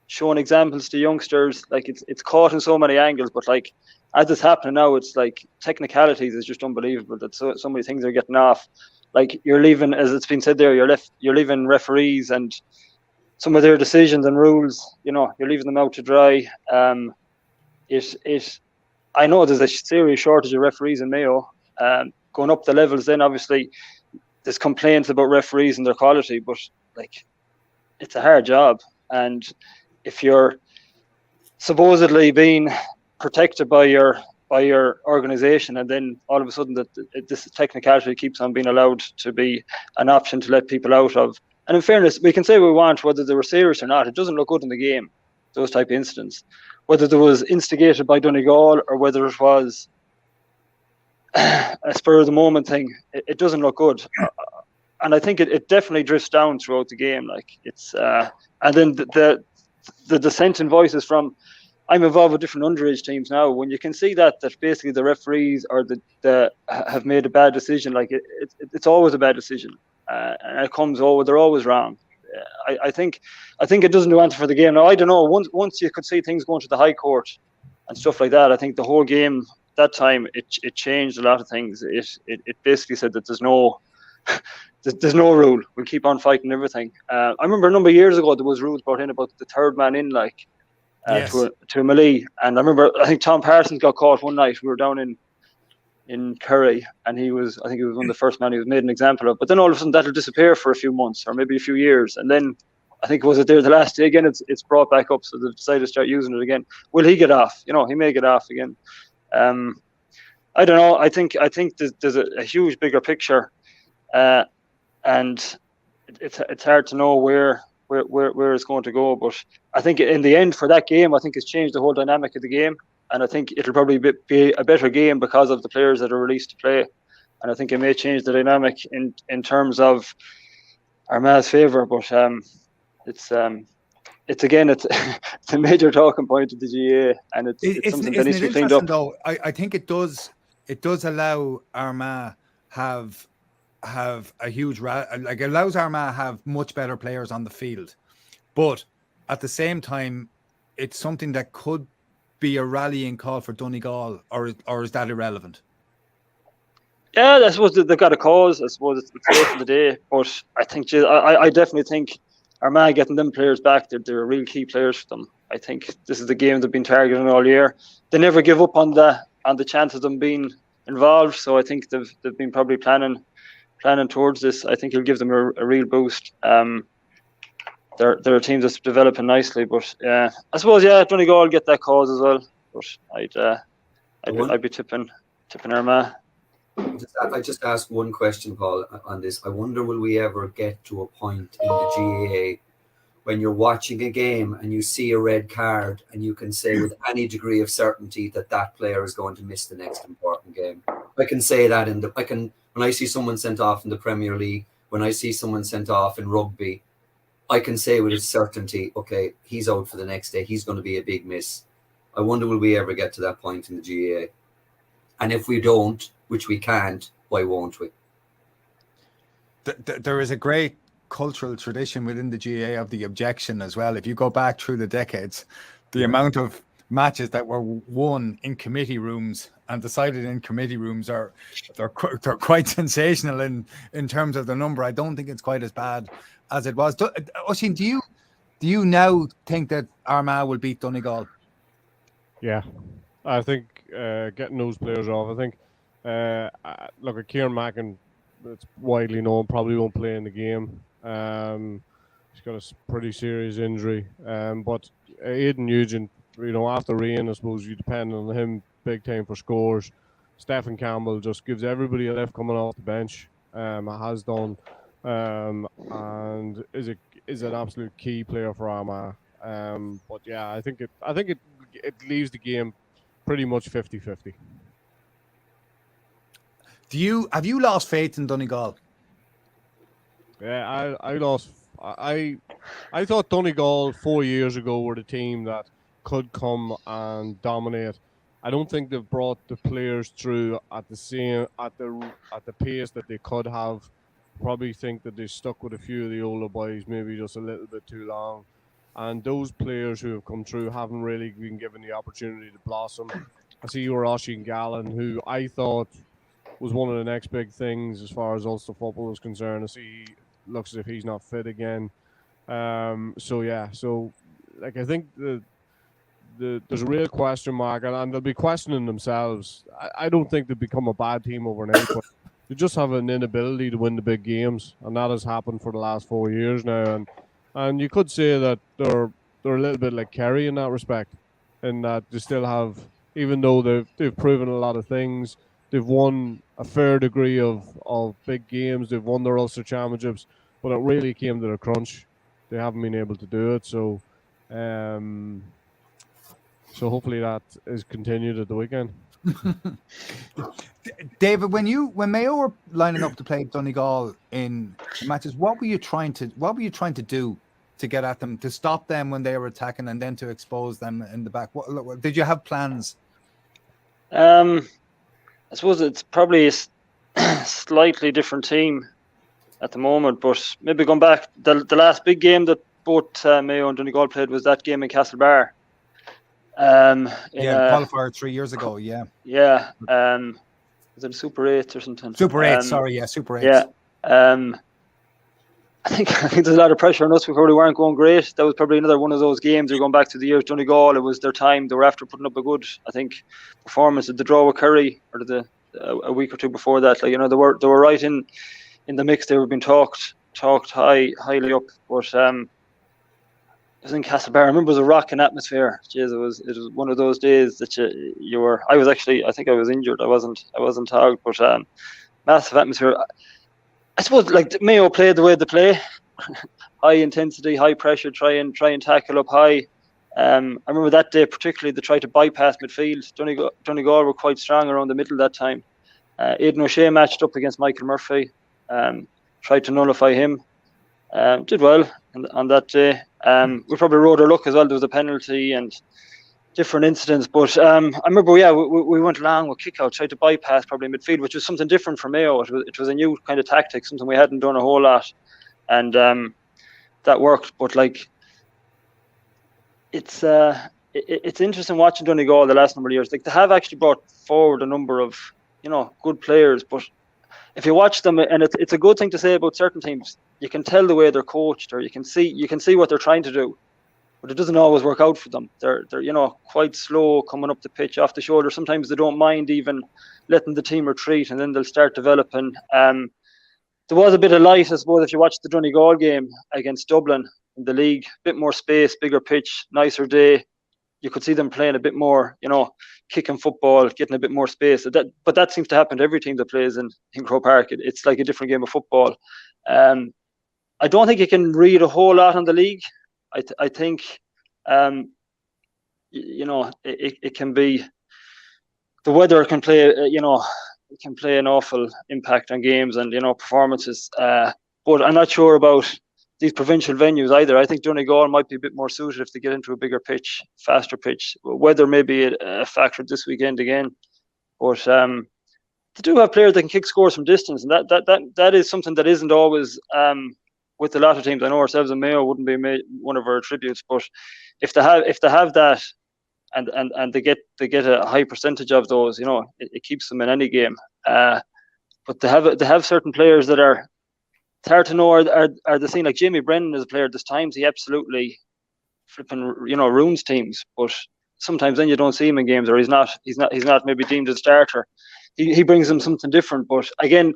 showing examples to youngsters. Like it's caught in so many angles. But like, as it's happening now, it's like technicalities is just unbelievable that so many things are getting off. Like, you're leaving, as it's been said there, you're leaving referees and some of their decisions and rules, you're leaving them out to dry. I know there's a serious shortage of referees in Mayo. Going up the levels, then obviously there's complaints about referees and their quality, but like, it's a hard job. And if you're supposedly being protected by your organisation, and then all of a sudden that this technicality keeps on being allowed to be an option to let people out of. And in fairness, we can say we want, whether they were serious or not, it doesn't look good in the game, those type of incidents. Whether there was instigated by Donegal or whether it was a spur of the moment thing, it doesn't look good. And I think it definitely drifts down throughout the game. Like, it's and then the dissenting voices from, I'm involved with different underage teams now. When you can see that basically the referees or the have made a bad decision, like it's always a bad decision, and it comes over. They're always wrong. I think it doesn't do anything for the game. Now, I don't know. Once you could see things going to the High Court and stuff like that, I think the whole game that time it changed a lot of things. It basically said that there's no rule. We'll keep on fighting everything. I remember a number of years ago there was rules brought in about the third man in, like. Yes. To Melee, and I think Tom Parsons got caught one night. We were down in Kerry, and he was one of the first men he was made an example of. But then all of a sudden that'll disappear for a few months or maybe a few years, and then I think was it there the last day again. It's brought back up, so they decided to start using it again. Will he get off? He may get off again. I don't know. I think there's a huge bigger picture, and it's hard to know where it's going to go. But I think in the end, for that game, I think it's changed the whole dynamic of the game, and I think it'll probably be a better game because of the players that are released to play, and I think it may change the dynamic in terms of Armagh's favour. But it's a major talking point of the GAA, and it's something that needs to be cleaned up. Though I think it does allow Armagh have a huge it allows Armagh have much better players on the field, but at the same time it's something that could be a rallying call for Donegal, or is that irrelevant? Yeah, I suppose they've got a cause. I suppose it's late in the day, but I think I definitely think Armagh getting them players back, they're real key players for them. I think this is the game they've been targeting all year. They never give up on the chance of them being involved, so I think they've been probably planning towards this. I think it'll give them a real boost. They're a team that's developing nicely, but I suppose Donegal will get that cause as well. But I'd be tipping Armagh. I just ask one question, Paul, on this. I wonder, will we ever get to a point in the GAA when you're watching a game and you see a red card and you can say with any degree of certainty that player is going to miss the next important game? I can say that when I see someone sent off in the Premier League, when I see someone sent off in rugby, I can say with certainty, okay, he's out for the next day. He's going to be a big miss. I wonder, will we ever get to that point in the GAA? And if we don't, which we can't, why won't we? There is a great cultural tradition within the GAA of the objection as well. If you go back through the decades, the amount of matches that were won in committee rooms and decided in committee rooms they're quite sensational in terms of the number. I don't think it's quite as bad as it was. Oisín, do you now think that Armagh will beat Donegal? Yeah, I think getting those players off. I think look at Kieran Mackin. It's widely known probably won't play in the game. He's got a pretty serious injury. But Aidan Nugent, after rain, I suppose you depend on him big time for scores. Stephen Campbell just gives everybody a lift coming off the bench. Has done, and is an absolute key player for Armagh. But yeah, I think it leaves the game pretty much 50-50. Have you lost faith in Donegal? Yeah, I thought Donegal 4 years ago were the team that could come and dominate. I don't think they've brought the players through at the pace that they could have. Probably think that they stuck with a few of the older boys maybe just a little bit too long. And those players who have come through haven't really been given the opportunity to blossom. I see Oisin Gallen, who I thought was one of the next big things as far as Ulster football is concerned. I see he looks as if he's not fit again. So I think there's a real question mark, and they'll be questioning themselves. I don't think they've become a bad team overnight, but they just have an inability to win the big games, and that has happened for the last 4 years now. And you could say that they're a little bit like Kerry in that respect, in that they still have, even though they've proven a lot of things, they've won a fair degree of big games. They've won their Ulster Championships, but it really came to the crunch. They haven't been able to do it. So hopefully that is continued at the weekend. David, when Mayo were lining up to play Donegal in matches, what were you trying to do to get at them, to stop them when they were attacking, and then to expose them in the back? Did you have plans? I suppose it's probably a slightly different team at the moment, but maybe going back, the last big game that both Mayo and Donegal played was that game in Castlebar. Qualifier 3 years ago, yeah. Yeah, was it Super 8 or something? Super 8, Super 8. Yeah, I think there's a lot of pressure on us. We probably weren't going great. That was probably another one of those games. You're going back to the years Donegal. It was their time. They were after putting up a good, I think, performance. The draw with Kerry, or a week or two before that, they were right in the mix. They were being talked highly up. But was in Castlebar. I remember it was a rocking atmosphere. Jeez, it was one of those days that you were. I think I was injured. I wasn't tagged, but massive atmosphere. I suppose like Mayo played the way they play, high intensity, high pressure, try and tackle up high. I remember that day particularly they tried to bypass midfield. Donegal were quite strong around the middle that time. Aidan O'Shea matched up against Michael Murphy, tried to nullify him. Did well on that day. We probably rode our luck as well. There was a penalty and different incidents, but I remember, we went along with kick out, tried to bypass probably midfield, which was something different from Mayo. It was a new kind of tactic, something we hadn't done a whole lot, and that worked. But like, it's interesting watching Donegal the last number of years. Like, they have actually brought forward a number of good players, but if you watch them, and it's a good thing to say about certain teams, you can tell the way they're coached, or you can see what they're trying to do, but it doesn't always work out for them. They're quite slow coming up the pitch off the shoulder. Sometimes they don't mind even letting the team retreat, and then they'll start developing. There was a bit of light, I suppose, if you watch the Donegal game against Dublin in the league. A bit more space, bigger pitch, nicer day. You could see them playing a bit more, kicking football, getting a bit more space. But that seems to happen to every team that plays in Croke Park. It's like a different game of football. I don't think you can read a whole lot on the league. I think, it can be, the weather can play, it can play an awful impact on games and, performances. But I'm not sure about these provincial venues either. I think Donegal might be a bit more suited if they get into a bigger pitch, faster pitch. Weather may be a factor this weekend again. But they do have players that can kick scores from distance, and that is something that isn't always with a lot of teams. I know ourselves and Mayo wouldn't be one of our attributes, but if they have that, and they get a high percentage of those, it keeps them in any game. But they have certain players that are, it's hard to know are the same. Like Jamie Brennan is a player at this times, he absolutely flipping ruins teams, but sometimes then you don't see him in games, or he's not maybe deemed as a starter. He brings them something different. But again,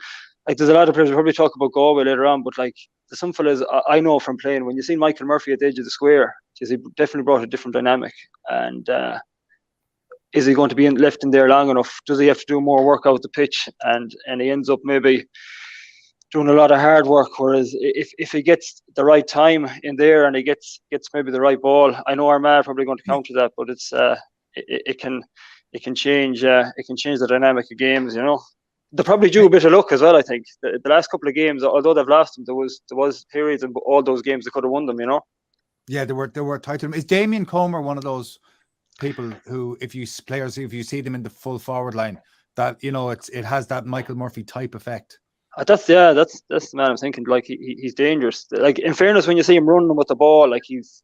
like, there's a lot of players, we'll probably talk about Galway later on, but like, there's some fellas I know from playing, when you see Michael Murphy at the edge of the square, he definitely brought a different dynamic. And is he going to be left in there long enough? Does he have to do more work out the pitch? And he ends up maybe doing a lot of hard work, whereas if he gets the right time in there and he gets maybe the right ball, I know Armagh are probably going to counter that, but it can change the dynamic of games. They probably do a bit of luck as well. I think the last couple of games, although they've lost them, there was periods in all those games they could have won them. Yeah, they were tight to them. Is Damien Comer one of those people who, if you see them in the full forward line, that it has that Michael Murphy type effect? That's the man I'm thinking. Like, he's dangerous. Like, in fairness, when you see him running with the ball, like, he's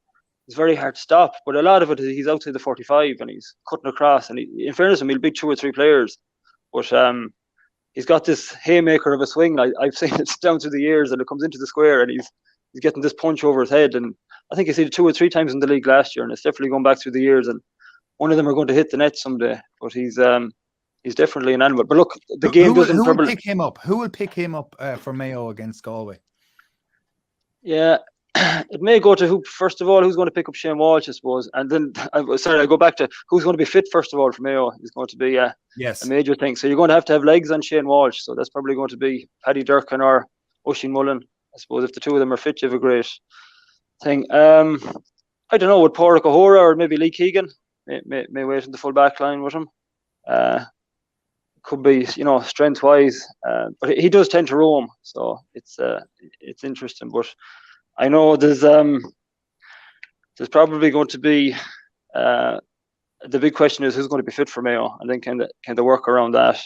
very hard to stop. But a lot of it is he's outside the 45 and he's cutting across. And in fairness, he'll beat 2 or 3 players. But he's got this haymaker of a swing. I've seen it down through the years, and it comes into the square, and he's getting this punch over his head. And I think I seen it 2 or 3 times in the league last year, and it's definitely going back through the years. And one of them are going to hit the net someday. But he's definitely an animal. But look, the game doesn't. Who will pick him up? Who will pick him up for Mayo against Galway? Yeah, it may go to first of all, who's going to pick up Shane Walsh, I suppose, and then I go back to who's going to be fit first of all for Mayo. Is going to be a major thing. So you're going to have legs on Shane Walsh. So that's probably going to be Paddy Durcan or Oisin Mullen. I suppose if the two of them are fit, you have a great thing. I don't know, would Pádraig O'Hora or maybe Lee Keegan may wait in the full back line with him. Could be, strength wise, but he does tend to roam, so it's interesting. But I know there's probably going to be the big question is who's going to be fit for Mayo, and then can they work around that?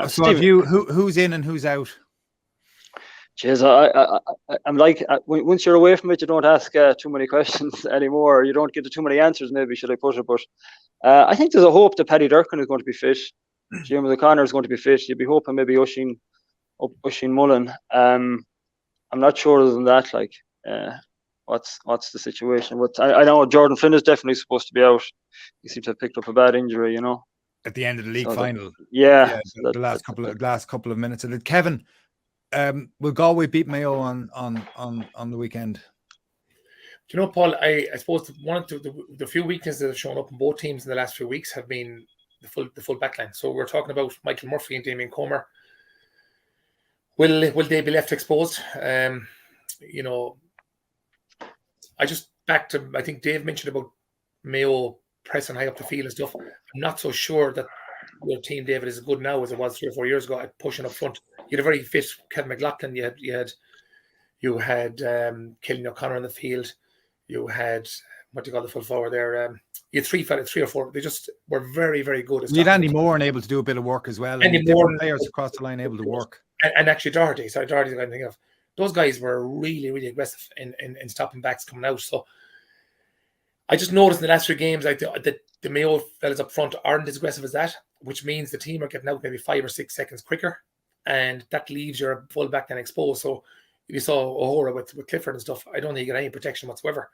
So have you who's in and who's out? Jeez, I'm like, once you're away from it, you don't ask too many questions anymore. You don't get to too many answers, maybe, should I put it? But I think there's a hope that Paddy Durcan is going to be fit. Jim O'Connor is going to be fit. You'd be hoping maybe Oisin Mullen. I'm not sure other than that. Like, what's the situation? But I know Jordan Flynn is definitely supposed to be out. He seems to have picked up a bad injury, at the end of the league final. The last couple of minutes of it. Kevin, will Galway beat Mayo on the weekend? Do you know, Paul, I suppose one of the few weaknesses that have shown up in both teams in the last few weeks have been the full back line. So we're talking about Michael Murphy and Damien Comer. Will they be left exposed? You know, I think Dave mentioned about Mayo pressing high up the field and stuff. I'm not so sure that your team, David, is as good now as it was 3 or 4 years ago at pushing up front. You had a very fit Kevin McLaughlin. You had Killian O'Connor in the field. You had what do you call the full forward there? You had three or four. They just were very, very good. You had Andy Moore and able to do a bit of work as well. Andy Moore, players across the line able to work. And actually Doherty's the guy I'm thinking of. Those guys were really, really aggressive in stopping backs coming out. So I just noticed in the last 3 games that the Mayo fellas up front aren't as aggressive as that, which means the team are getting out maybe 5 or 6 seconds quicker, and that leaves your full back then exposed. So you saw O'Hora with Clifford and stuff. I don't think he got any protection whatsoever.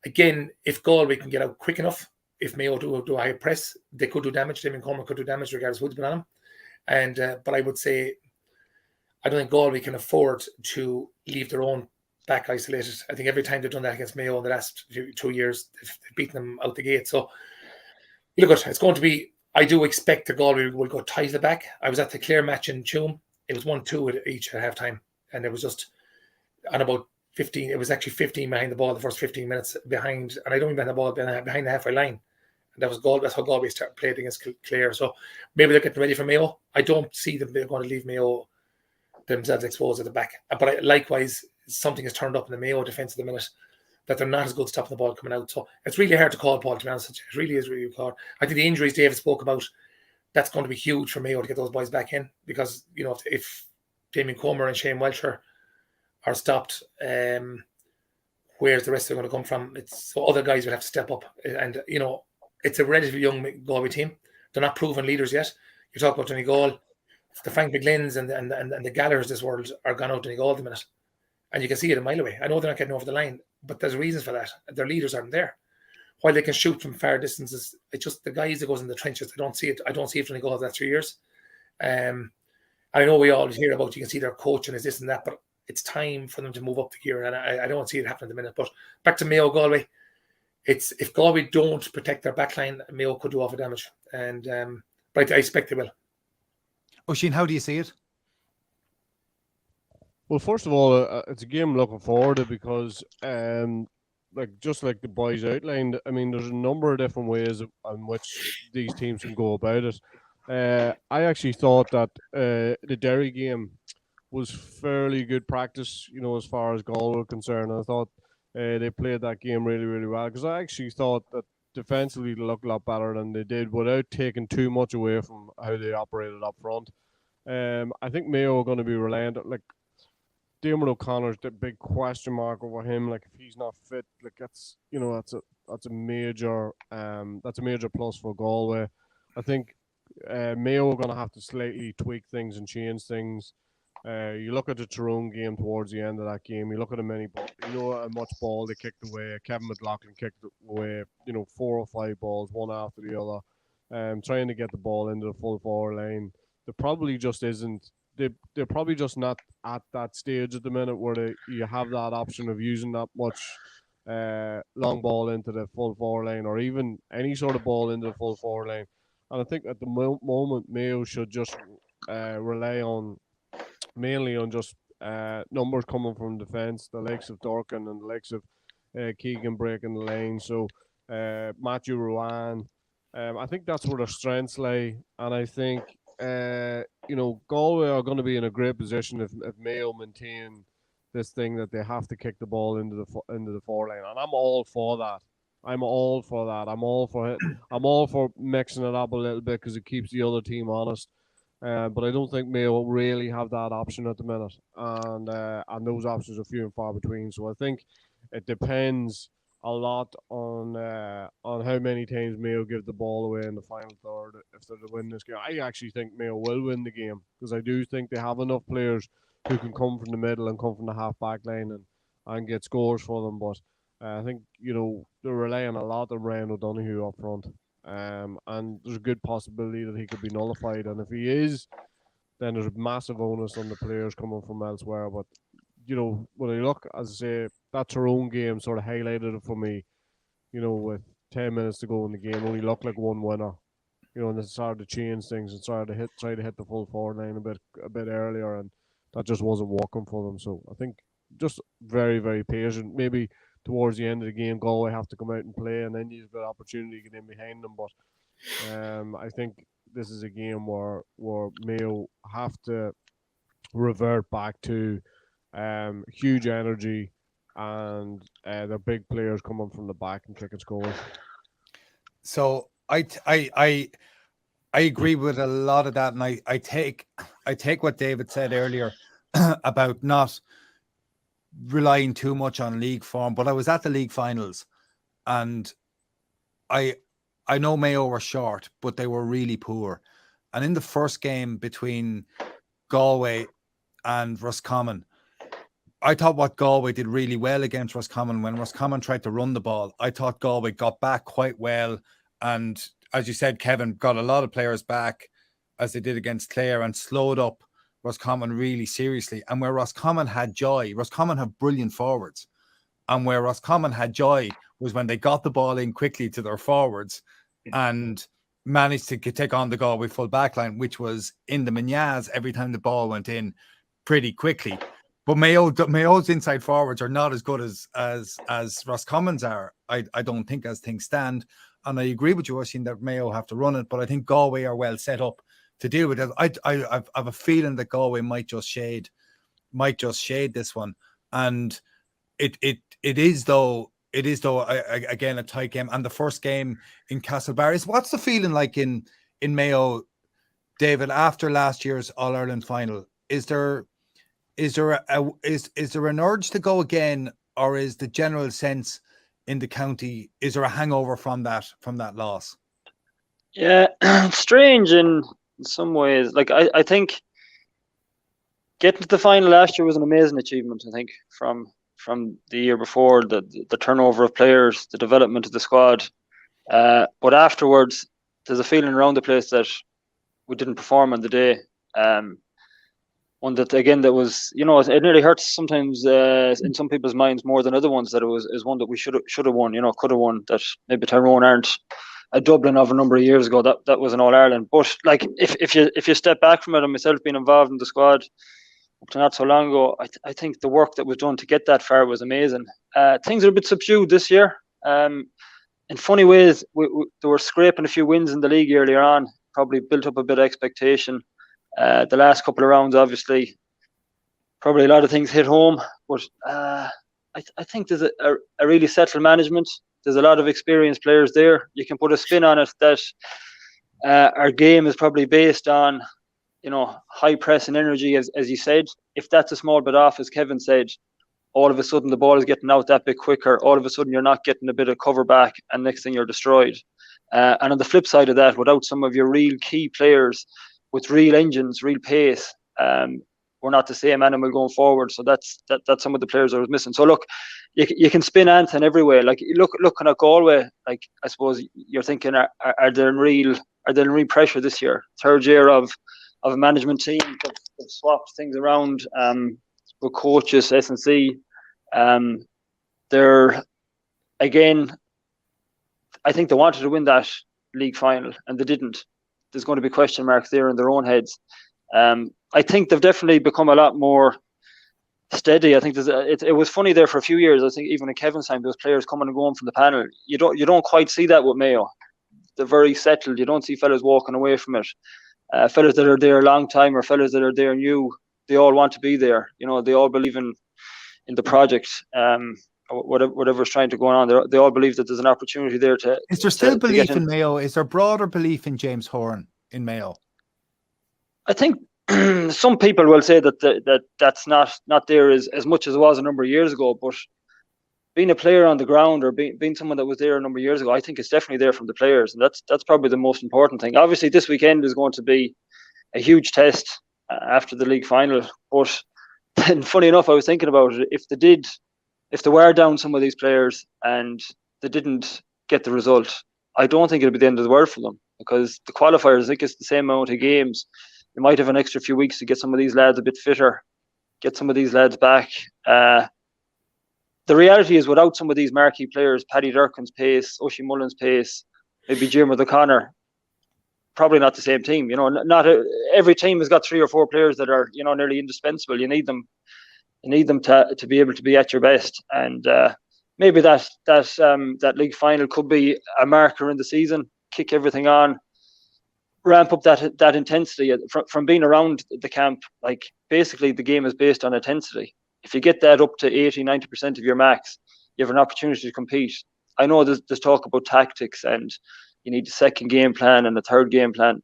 Again, if Galway can get out quick enough, if Mayo do a high press, they could do damage. Damien Comer could do damage regardless of who's been on him. And but I would say I don't think Galway can afford to leave their own back isolated. I think every time they've done that against Mayo in the last 2 years, they've beaten them out the gate. So look, it's going to be. I do expect that Galway will go tight at the back. I was at the Clare match in Tuam. It was 1-2 each at half time, and it was just on about 15. It was actually 15 behind the ball the first 15 minutes behind, and I don't even have the ball behind the halfway line. And that was Galway. That's how Galway played against Clare. So maybe they're getting ready for Mayo. I don't see them they're going to leave Mayo themselves exposed at the back. But likewise, something has turned up in the Mayo defence at the minute that they're not as good stopping the ball coming out. So it's really hard to call, Paul, to be honest. It really is really hard. I think the injuries David spoke about, that's going to be huge for Mayo to get those boys back in, because, you know, if Damien Comer and Shane Welch are stopped, where's the rest of them going to come from? So other guys will have to step up. And, you know, it's a relatively young Galway team. They're not proven leaders yet. You talk about Donegal, the Frank McGlynn's and the Gallaghers this world are gone out Donegal at the minute. And you can see it a mile away. I know they're not getting over the line, but there's reasons for that. Their leaders aren't there. While they can shoot from far distances, it's just the guys that goes in the trenches. I don't see it for Donegal that 3 years. I know we always hear about, you can see their coach and this and that, but it's time for them to move up the gear, and I don't see it happening at the minute. But back to Mayo, Galway. If Galway don't protect their backline, Mayo could do awful damage, and but I expect they will. Oisín, how do you see it? Well, first of all, it's a game I'm looking forward to because, just like the boys outlined, I mean, there's a number of different ways in which these teams can go about it. I actually thought that the Derry game was fairly good practice, you know, as far as Galway were concerned. I thought they played that game really, really well, because I actually thought that defensively they looked a lot better than they did without taking too much away from how they operated up front. I think Mayo are going to be reliant, like, Diarmuid O'Connor's the big question mark over him. Like, if he's not fit, like, that's a major plus for Galway. I think Mayo are going to have to slightly tweak things and change things. You look at the Tyrone game towards the end of that game. You look at how much ball they kicked away. Kevin McLaughlin kicked away, 4 or 5 balls, one after the other. Trying to get the ball into the full forward line. There probably just isn't. They're probably just not at that stage at the minute where you have that option of using that much long ball into the full forward line, or even any sort of ball into the full forward line. And I think at the moment Mayo should just rely mainly on just numbers coming from defence, the likes of Dorkin and the likes of Keegan breaking the lane. So Matthew Ruan, I think that's where their strengths lie, and I think Galway are going to be in a great position if Mayo maintain this thing that they have to kick the ball into the forward line, and I'm all for that. I'm all for it. I'm all for mixing it up a little bit because it keeps the other team honest. But I don't think Mayo really have that option at the minute, and those options are few and far between. So I think it depends a lot on how many times Mayo give the ball away in the final third if they're to win this game. I actually think Mayo will win the game because I do think they have enough players who can come from the middle and come from the half back line and get scores for them. But I think they're relying a lot on Ryan O'Donoghue up front. And there's a good possibility that he could be nullified, and if he is, then there's a massive onus on the players coming from elsewhere. But when I look, as I say, that Tyrone game sort of highlighted it for me. With 10 minutes to go in the game, only looked like one winner. And they started to change things and try to hit the full forward line a bit earlier, and that just wasn't working for them. So I think just very, very patient. Maybe towards the end of the game, Galway have to come out and play, and then you've got opportunity to get in behind them. But I think this is a game where Mayo have to revert back to huge energy and their big players coming from the back and kicking scores. So I agree with a lot of that, and I take what David said earlier about not relying too much on league form. But I was at the league finals, and I know Mayo were short, but they were really poor. And in the first game between Galway and Roscommon, I thought what Galway did really well against Roscommon. When Roscommon tried to run the ball, I thought Galway got back quite well. And as you said, Kevin, got a lot of players back as they did against Clare and slowed up Roscommon really seriously. And where Roscommon had joy, Roscommon have brilliant forwards. And where Roscommon had joy was when they got the ball in quickly to their forwards and managed to take on the Galway full back line, which was in the Mignaz every time the ball went in pretty quickly. But Mayo's inside forwards are not as good as Roscommon's are, I don't think, as things stand. And I agree with you, Oisín, that Mayo have to run it, but I think Galway are well set up to deal with it. I have a feeling that Galway might just shade this one. And it is though again a tight game. And the first game in Castlebar what's the feeling like in Mayo, David, after last year's All-Ireland final? Is there an urge to go again, or is the general sense in the county, is there a hangover from that loss? Yeah, strange in some ways. Like I think getting to the final last year was an amazing achievement. I think from the year before, the turnover of players, the development of the squad, but afterwards there's a feeling around the place that we didn't perform on the day. One that was, it nearly hurts sometimes in some people's minds more than other ones, that is one that we should have won, could have won, that maybe Tyrone aren't a Dublin of a number of years ago. That was an All-Ireland. But like if you step back from it, and myself being involved in the squad up to not so long ago, I think the work that was done to get that far was amazing. Things are a bit subdued this year. In funny ways, they were scraping a few wins in the league earlier on, probably built up a bit of expectation. The last couple of rounds, obviously, probably a lot of things hit home, but I think there's a really settled management. There's a lot of experienced players there. You can put a spin on it that our game is probably based on, high press and energy, as you said. If that's a small bit off, as Kevin said, all of a sudden the ball is getting out that bit quicker. All of a sudden you're not getting a bit of cover back, and next thing you're destroyed. And on the flip side of that, without some of your real key players with real engines, real pace, we're not the same animal going forward. So that's some of the players I was missing. So look, you can spin Anton everywhere. Like looking at Galway, like I suppose you're thinking, are they in real pressure this year? Third year of a management team that swapped things around with coaches, S&C. They're, again, I think they wanted to win that league final and they didn't. There's going to be question marks there in their own heads. I think they've definitely become a lot more steady. I think it was funny there for a few years. I think even in Kevin's time, those players coming and going from the panel. You don't quite see that with Mayo. They're very settled. You don't see fellas walking away from it. Fellas that are there a long time, or fellas that are there new, they all want to be there. They all believe in the project. Whatever's trying to go on, they all believe that there's an opportunity there to. Is there still belief in Mayo? Is there broader belief in James Horan in Mayo? I think some people will say that's not there as much as it was a number of years ago. But being a player on the ground, or being someone that was there a number of years ago, I think it's definitely there from the players, and that's probably the most important thing. Obviously, this weekend is going to be a huge test after the league final. But then, funny enough, I was thinking about it. If they were down some of these players and they didn't get the result, I don't think it'll be the end of the world for them, because the qualifiers, I think it's the same amount of games. They might have an extra few weeks to get some of these lads a bit fitter. get some of these lads back. The reality is, without some of these marquee players, Paddy Durkin's pace, Oisin Mullen's pace, maybe Jim O'Connor, probably not the same team. Every team has got 3 or 4 players that are, nearly indispensable. You need them to be able to be at your best. And maybe that league final could be a marker in the season. Kick everything on, ramp up that intensity from being around the camp. Like, basically, the game is based on intensity. If you get that up to 80-90% of your max, you have an opportunity to compete. I know there's talk about tactics and you need a second game plan and a third game plan.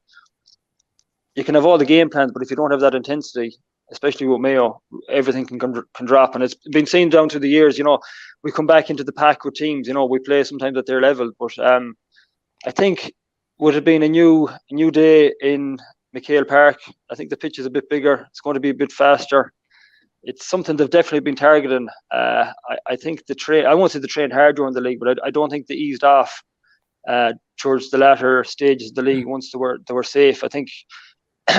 You can have all the game plans, but if you don't have that intensity, especially with Mayo, everything can drop. And it's been seen down through the years. We come back into the pack with teams. We play sometimes at their level, but I think would have been a new day in McHale Park. I think the pitch is a bit bigger. It's going to be a bit faster. It's something they've definitely been targeting. I think I won't say they trained hard during the league, but I don't think they eased off towards the latter stages of the league once they were safe. I think,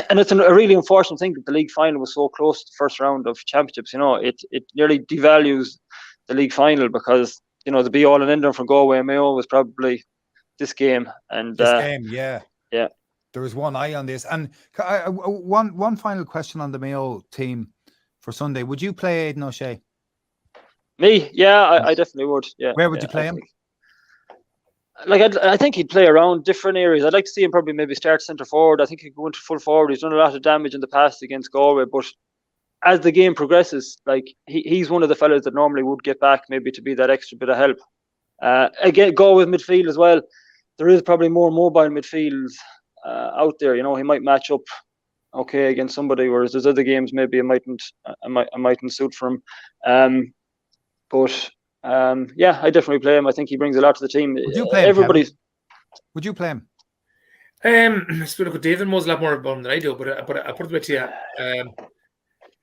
and it's a really unfortunate thing that the league final was so close to the first round of championships. It nearly devalues the league final, because the be all and end all for Galway and Mayo was probably this game. And this game, yeah. There was one eye on this. And one final question on the Mayo team for Sunday. Would you play Aidan O'Shea? Me? Yeah, I definitely would. Yeah. Where would you play him? I think he'd play around different areas. I'd like to see him probably maybe start centre forward. I think he'd go into full forward. He's done a lot of damage in the past against Galway, but as the game progresses, he's one of the fellas that normally would get back maybe to be that extra bit of help. Again, Galway midfield as well. There is probably more mobile midfields out there. He might match up okay against somebody, whereas there's other games maybe I mightn't suit for him. Yeah, I definitely play him. I think he brings a lot to the team. Would you play him, Kevin? Would you play him? David knows a lot more about him than I do, but I put it with you.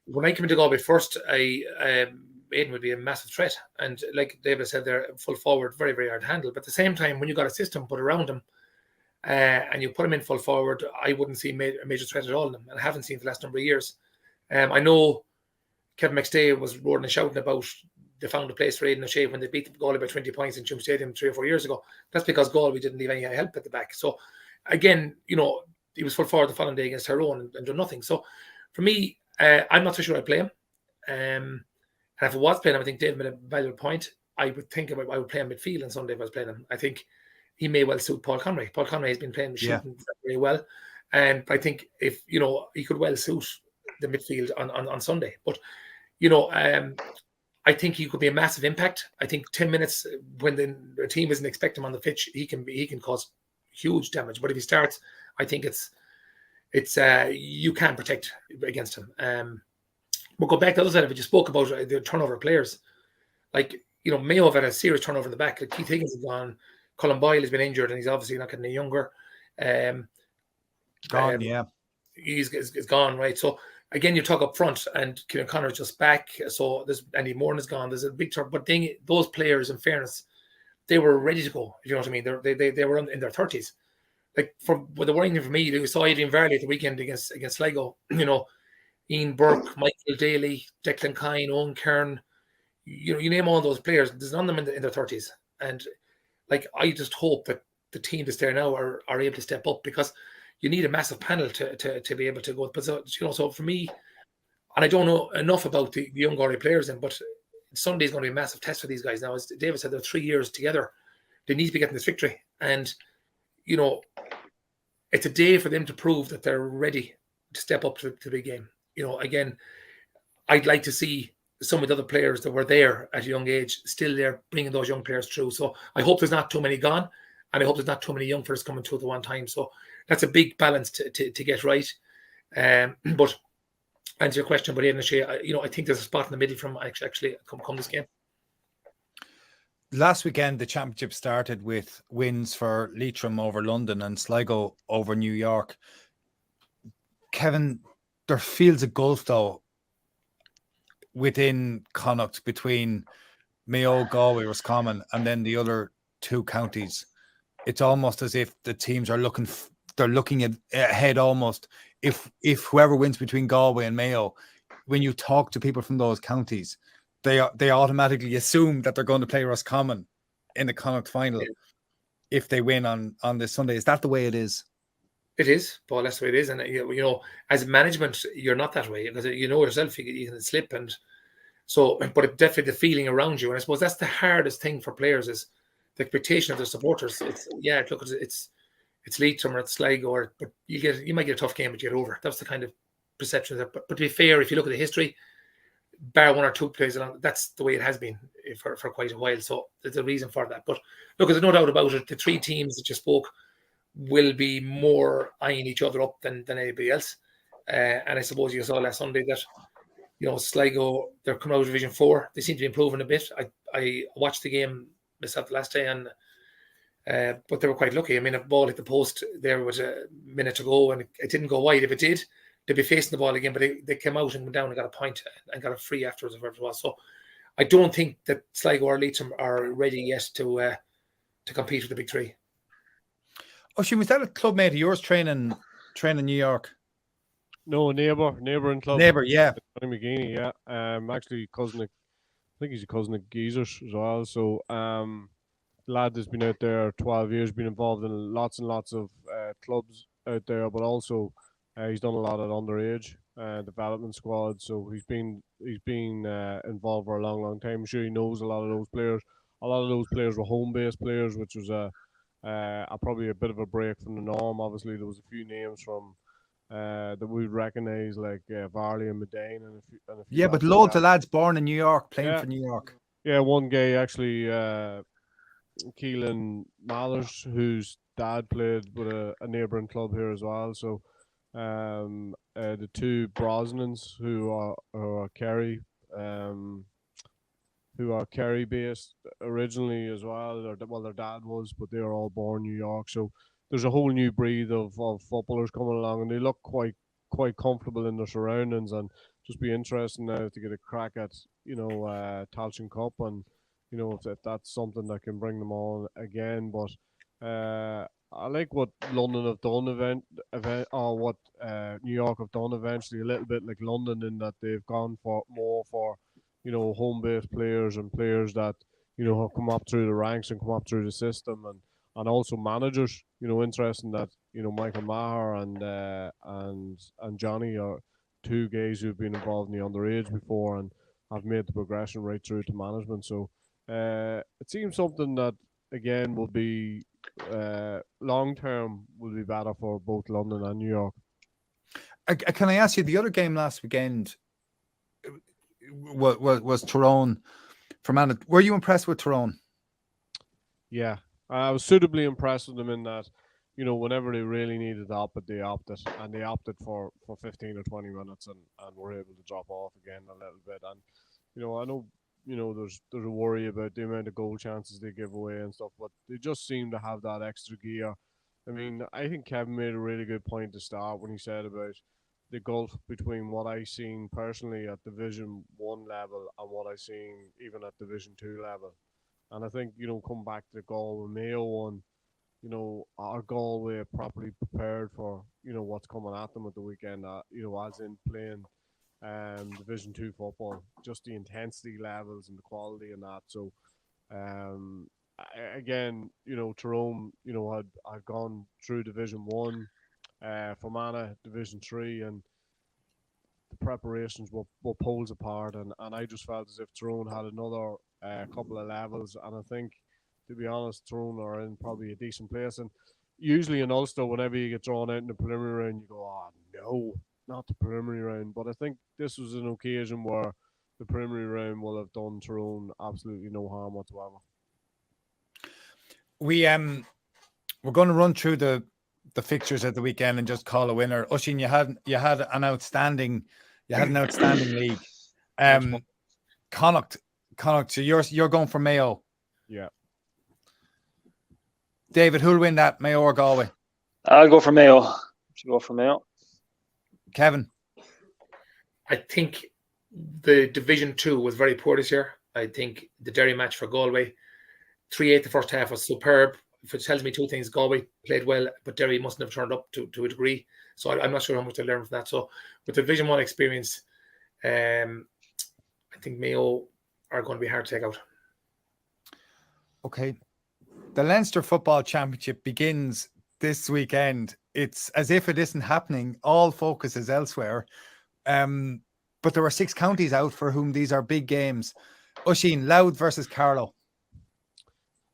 When I came into Galway first, Aidan would be a massive threat, and like David said, they're full forward, very, very hard to handle. But at the same time, when you got a system put around him, and you put him in full forward, I wouldn't see a major threat at all in him, and I haven't seen for the last number of years. I know Kevin McStay was roaring and shouting about they found a place for Aidan O'Shea when they beat Galway by 20 points in Tuam Stadium 3 or 4 years ago. That's because Galway didn't leave any help at the back. So again, he was full forward the following day against Tyrone and done nothing. So for me, I'm not so sure I'd play him. And if I was playing him, I think Dave made a valuable point. I would play him midfield on Sunday if I was playing him. I think he may well suit Paul Conroy. Paul Conroy has been playing shooting very well, and I think if he could well suit the midfield on Sunday. But I think he could be a massive impact. I think 10 minutes when the team isn't expecting him on the pitch, he can cause huge damage. But if he starts, I think it's you can't protect against him. We'll go back to the other side of it. You spoke about the turnover of players. Mayo have had a serious turnover in the back. Keith Higgins is gone. Colin Boyle has been injured, and he's obviously not getting any younger. He's gone, right? So again, you talk up front, and Kieran Connor's just back. So there's Andy Moran is gone. There's a big turn, but those players, in fairness, they were ready to go. If you know what I mean? They were in their 30s. The worrying thing for me, you saw Adrian Varley at the weekend against Sligo. Ian Burke, Michael Daly, Declan Kine, Owen Kern. You name all those players. There's none of them in their 30s, and I just hope that the team that's there now are able to step up, because you need a massive panel to be able to go. But so for me, and I don't know enough about the young Galway players, but Sunday is going to be a massive test for these guys now. As David said, they're 3 years together. They need to be getting this victory, and it's a day for them to prove that they're ready to step up to the big game. Again, I'd like to see some of the other players that were there at a young age still there, bringing those young players through. So I hope there's not too many gone, and I hope there's not too many young players coming through at the one time. So that's a big balance to get right. But answer your question about Aidan O'Shea, I think there's a spot in the middle from actually come this game. Last weekend, the championship started with wins for Leitrim over London and Sligo over New York. Kevin, there feels a gulf though within Connacht between Mayo, Galway, Roscommon, and then the other two counties. It's almost as if the teams are looking ahead almost. If whoever wins between Galway and Mayo, when you talk to people from those counties, they automatically assume that they're going to play Roscommon in the Connacht final if they win on this Sunday. Is that the way it is? It is, Paul. That's the way it is. And you know, as management, you're not that way because you know yourself. You can slip, and so. But it definitely the feeling around you, and I suppose that's the hardest thing for players is the expectation of their supporters. It's Leitrim or it's Sligo, but you might get a tough game, but you get over. That's the kind of perception. But to be fair, if you look at the history, bar one or two plays along, that's the way it has been for quite a while. So there's a reason for that. But look, there's no doubt about it. The three teams that you spoke will be more eyeing each other up than anybody else. And I suppose you saw last Sunday that, you know, Sligo, they're coming out of Division 4. They seem to be improving a bit. I watched the game myself last day, and but they were quite lucky. I mean, a ball hit the post there was a minute to go, and it didn't go wide. If it did, they'd be facing the ball again, but they came out and went down and got a point and got a free afterwards, or whatever it was. So I don't think that Sligo or Leitrim are ready yet to compete with the big three. Oisín, was that a club mate of yours training New York? No, neighbour in club. Neighbour, yeah. Tony McGeaney, yeah. Actually, cousin. I think he's a cousin of Geezer's as well. So, lad has been out there 12 years, been involved in lots and lots of clubs out there, but also he's done a lot at underage development squad. So he's been involved for a long time. I'm sure he knows a lot of those players. A lot of those players were home-based players, which was probably a bit of a break from the norm. Obviously, there was a few names from that we'd recognise, like Varley and Medane, and a few. Yeah, but loads of lads born in New York playing for New York. Yeah, one guy actually, Keelan Mallers, whose dad played with a neighbouring club here as well. So the two Brosnans who are Kerry, who are Kerry based originally as well. Their dad was, but they are all born New York. So there's a whole new breed of footballers coming along, and they look quite comfortable in their surroundings, and just be interesting now to get a crack at, you know, Tailteann Cup, and you know, if that's something that can bring them on again. But I like what London have done or what New York have done eventually, a little bit like London, in that they've gone for more for, you know, home-based players and players that, you know, have come up through the ranks and come up through the system, and also managers. You know, interesting that, you know, Michael Maher and Johnny are two guys who've been involved in the underage before and have made the progression right through to management. So it seems something that, again, will be long term will be better for both London and New York. Can I ask you, the other game last weekend was Tyrone for Man. Were you impressed with Tyrone? Yeah, I was suitably impressed with them in that, you know, whenever they really needed to opt, they opted, and they opted for 15 or 20 minutes, and were able to drop off again a little bit. And, you know, I know, you know, there's a worry about the amount of goal chances they give away and stuff, but they just seem to have that extra gear. I mean, I think Kevin made a really good point to start when he said about the gulf between what I seen personally at Division 1 level and what I seen even at Division 2 level. And I think, you know, come back to the Galway Mayo one, you know, are Galway properly prepared for, you know, what's coming at them at the weekend, you know, as in playing Division 2 football, just the intensity levels and the quality and that. So, again, you know, Tyrone, you know, had gone through Division 1, Fermanagh Division 3, and the preparations were poles apart, and I just felt as if Tyrone had another couple of levels, and I think, to be honest, Tyrone are in probably a decent place. And usually in Ulster, whenever you get drawn out in the preliminary round, you go, oh no, not the preliminary round. But I think this was an occasion where the preliminary round will have done Tyrone absolutely no harm whatsoever. We're going to run through the fixtures at the weekend and just call a winner. Oisín, you had an outstanding league. Connacht, so you're going for Mayo. Yeah. David, who'll win that, Mayo or Galway? I'll go for Mayo. Kevin? I think the Division 2 was very poor this year. I think the Derry match for Galway, 3-8 the first half was superb. If it tells me two things, Galway played well, but Derry mustn't have turned up to a degree. So I'm not sure how much they learned from that. So with the Division 1 experience, I think Mayo are going to be hard to take out. Okay. The Leinster Football Championship begins this weekend. It's as if it isn't happening. All focus is elsewhere. But there are 6 counties out for whom these are big games. Oisín, Louth versus Carlow.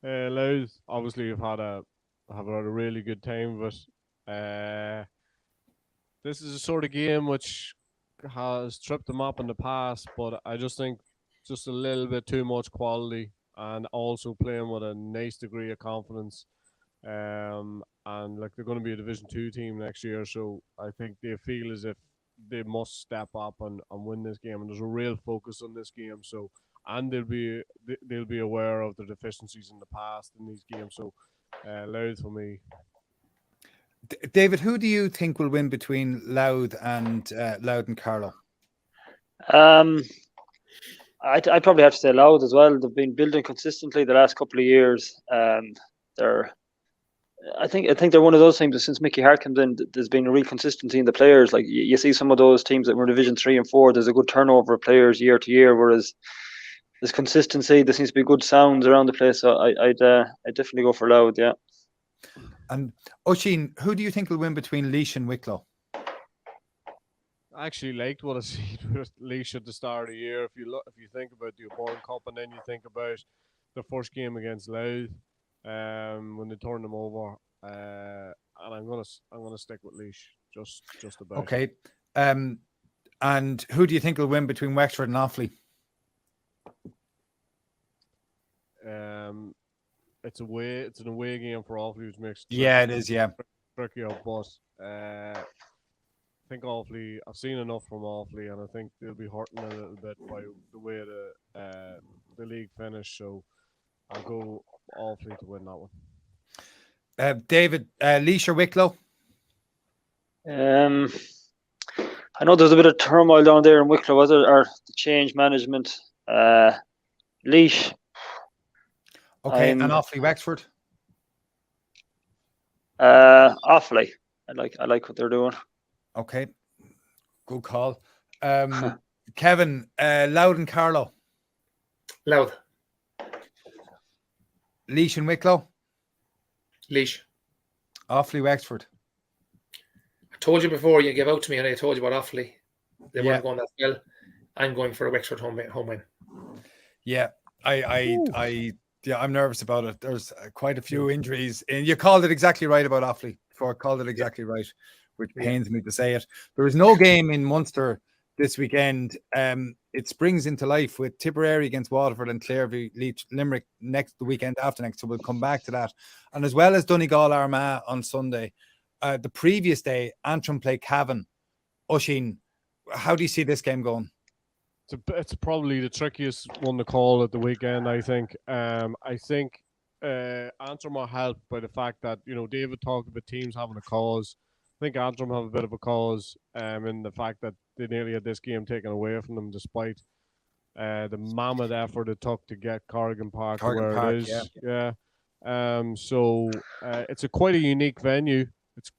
Louth obviously have had a really good time, but this is a sort of game which has tripped them up in the past, but I just think just a little bit too much quality and also playing with a nice degree of confidence. And like they're going to be a Division 2 team next year, so I think they feel as if they must step up and win this game, and there's a real focus on this game. So, and they'll be aware of the deficiencies in the past in these games. So, Louth for me. David, who do you think will win between Louth and Carlow? I'd probably have to say Louth as well. They've been building consistently the last couple of years. I think they're one of those teams that since Mickey Hart comes in, there's been a real consistency in the players. Like you see some of those teams that were in Division 3 and 4, there's a good turnover of players year to year, whereas there's consistency. There seems to be good sounds around the place. So I'd definitely go for Louth, yeah. And Oisín, who do you think will win between Laois and Wicklow? I actually liked what I seen with Laois at the start of the year. If you think about the O'Byrne Cup and then you think about the first game against Louth, when they turned them over, and I'm gonna stick with Laois just about. Okay, and who do you think will win between Wexford and Offaly? It's an away game for Offaly, which makes it is tricky, but I think Offaly. I've seen enough from Offaly, and I think they'll be hurting a little bit by the way the league finished. So I'll go Offaly to win that one. David, Laois or Wicklow? I know there's a bit of turmoil down there in Wicklow, or the change management. Laois. Okay, and Offaly, Wexford? Offaly. I like what they're doing. Okay, good call. Kevin, Louth and Carlow? Louth. Laois and Wicklow? Laois. Offaly, Wexford? I told you before you gave out to me, and I told you about Offaly. They weren't going that well. I'm going for a Wexford home win. Yeah, I'm nervous about it. There's quite a few injuries, and you called it exactly right about Offaly. Before I called it exactly right, which pains me to say it. There is no game in Munster this weekend. It springs into life with Tipperary against Waterford and Clare Limerick the weekend after next. So we'll come back to that, and as well as Donegal Armagh on Sunday. The previous day, Antrim play Cavan. Oisín, how do you see this game going? It's probably the trickiest one to call at the weekend, I think. I think Antrim are helped by the fact that, David talked about teams having a cause. I think Antrim have a bit of a cause in the fact that they nearly had this game taken away from them despite the mammoth effort it took to get Corrigan Park where it is. Yeah. So it's quite a unique venue. It's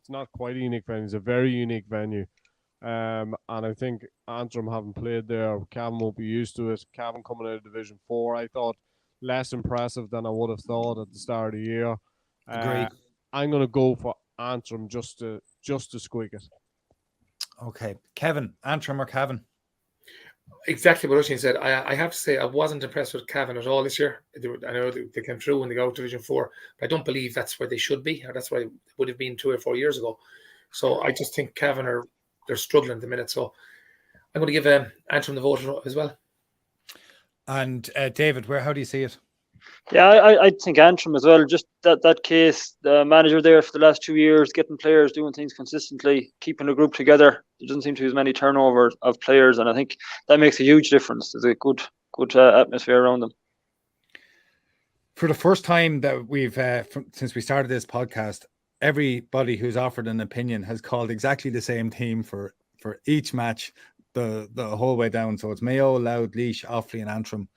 not quite a unique venue. It's a very unique venue. And I think Antrim haven't played there. Cavan won't be used to it. Cavan coming out of Division 4, I thought less impressive than I would have thought at the start of the year. Agreed. I'm going to go for Antrim just to squeak it. Okay, Kevin, Antrim or Cavan? Exactly what Oisín said. I have to say I wasn't impressed with Cavan at all this year. I know they came through when they got out Division 4, but I don't believe that's where they should be, or that's where it would have been 2 or 4 years ago. So I just think Cavan they're struggling at the minute. So I'm going to give Antrim the vote as well. And David, how do you see it? Yeah, I think Antrim as well. Just that case, the manager there for the last 2 years, getting players doing things consistently, keeping the group together. There doesn't seem to be as many turnover of players, and I think that makes a huge difference. There's a good atmosphere around them. For the first time that we've since we started this podcast, everybody who's offered an opinion has called exactly the same team for each match the whole way down. So it's Mayo, Louth, Laois, Offaly, and Antrim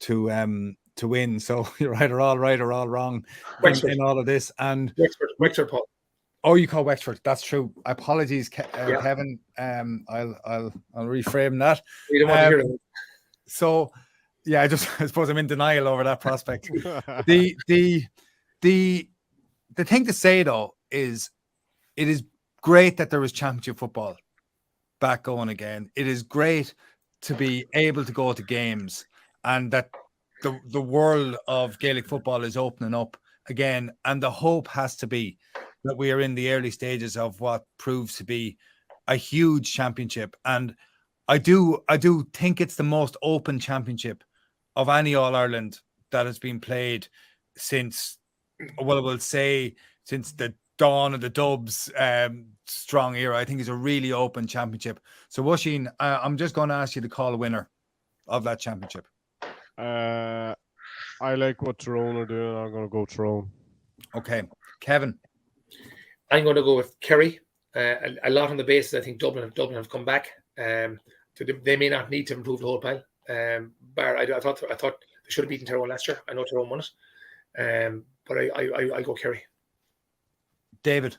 to win. So you're either all right or all wrong in all of this. And Wexford, Paul. Oh, you call Wexford. That's true. Apologies, Kevin. I'll reframe that. We don't want to hear it. So, yeah, I suppose I'm in denial over that prospect. The thing to say though is, it is great that there is championship football back going again. It is great to be able to go to games, and that the world of Gaelic football is opening up again. And the hope has to be that we are in the early stages of what proves to be a huge championship. And I do think it's the most open championship of any All-Ireland that has been played since, well, I will say since the dawn of the Dubs strong era. I think it's a really open championship. So Oisín, I'm just going to ask you to call a winner of that championship. I like what Tyrone are doing. I'm going to go Tyrone. Okay. Kevin? I'm going to go with Kerry. A lot on the basis, I think Dublin have come back. They may not need to improve the whole pile. I thought they should have beaten Tyrone last year. I know Tyrone won it. But I go Kerry. David?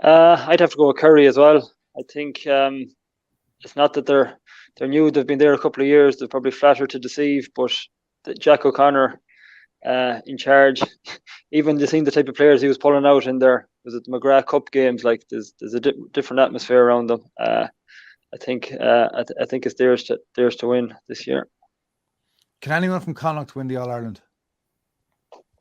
I'd have to go with Kerry as well. I think it's not that they're new. They've been there a couple of years. They're probably flattered to deceive, but Jack O'Connor in charge, even seeing the type of players he was pulling out in there, was it the McGrath Cup games? Like there's a different atmosphere around them. I think it's theirs to win this year. Can anyone from Connacht win the All-Ireland?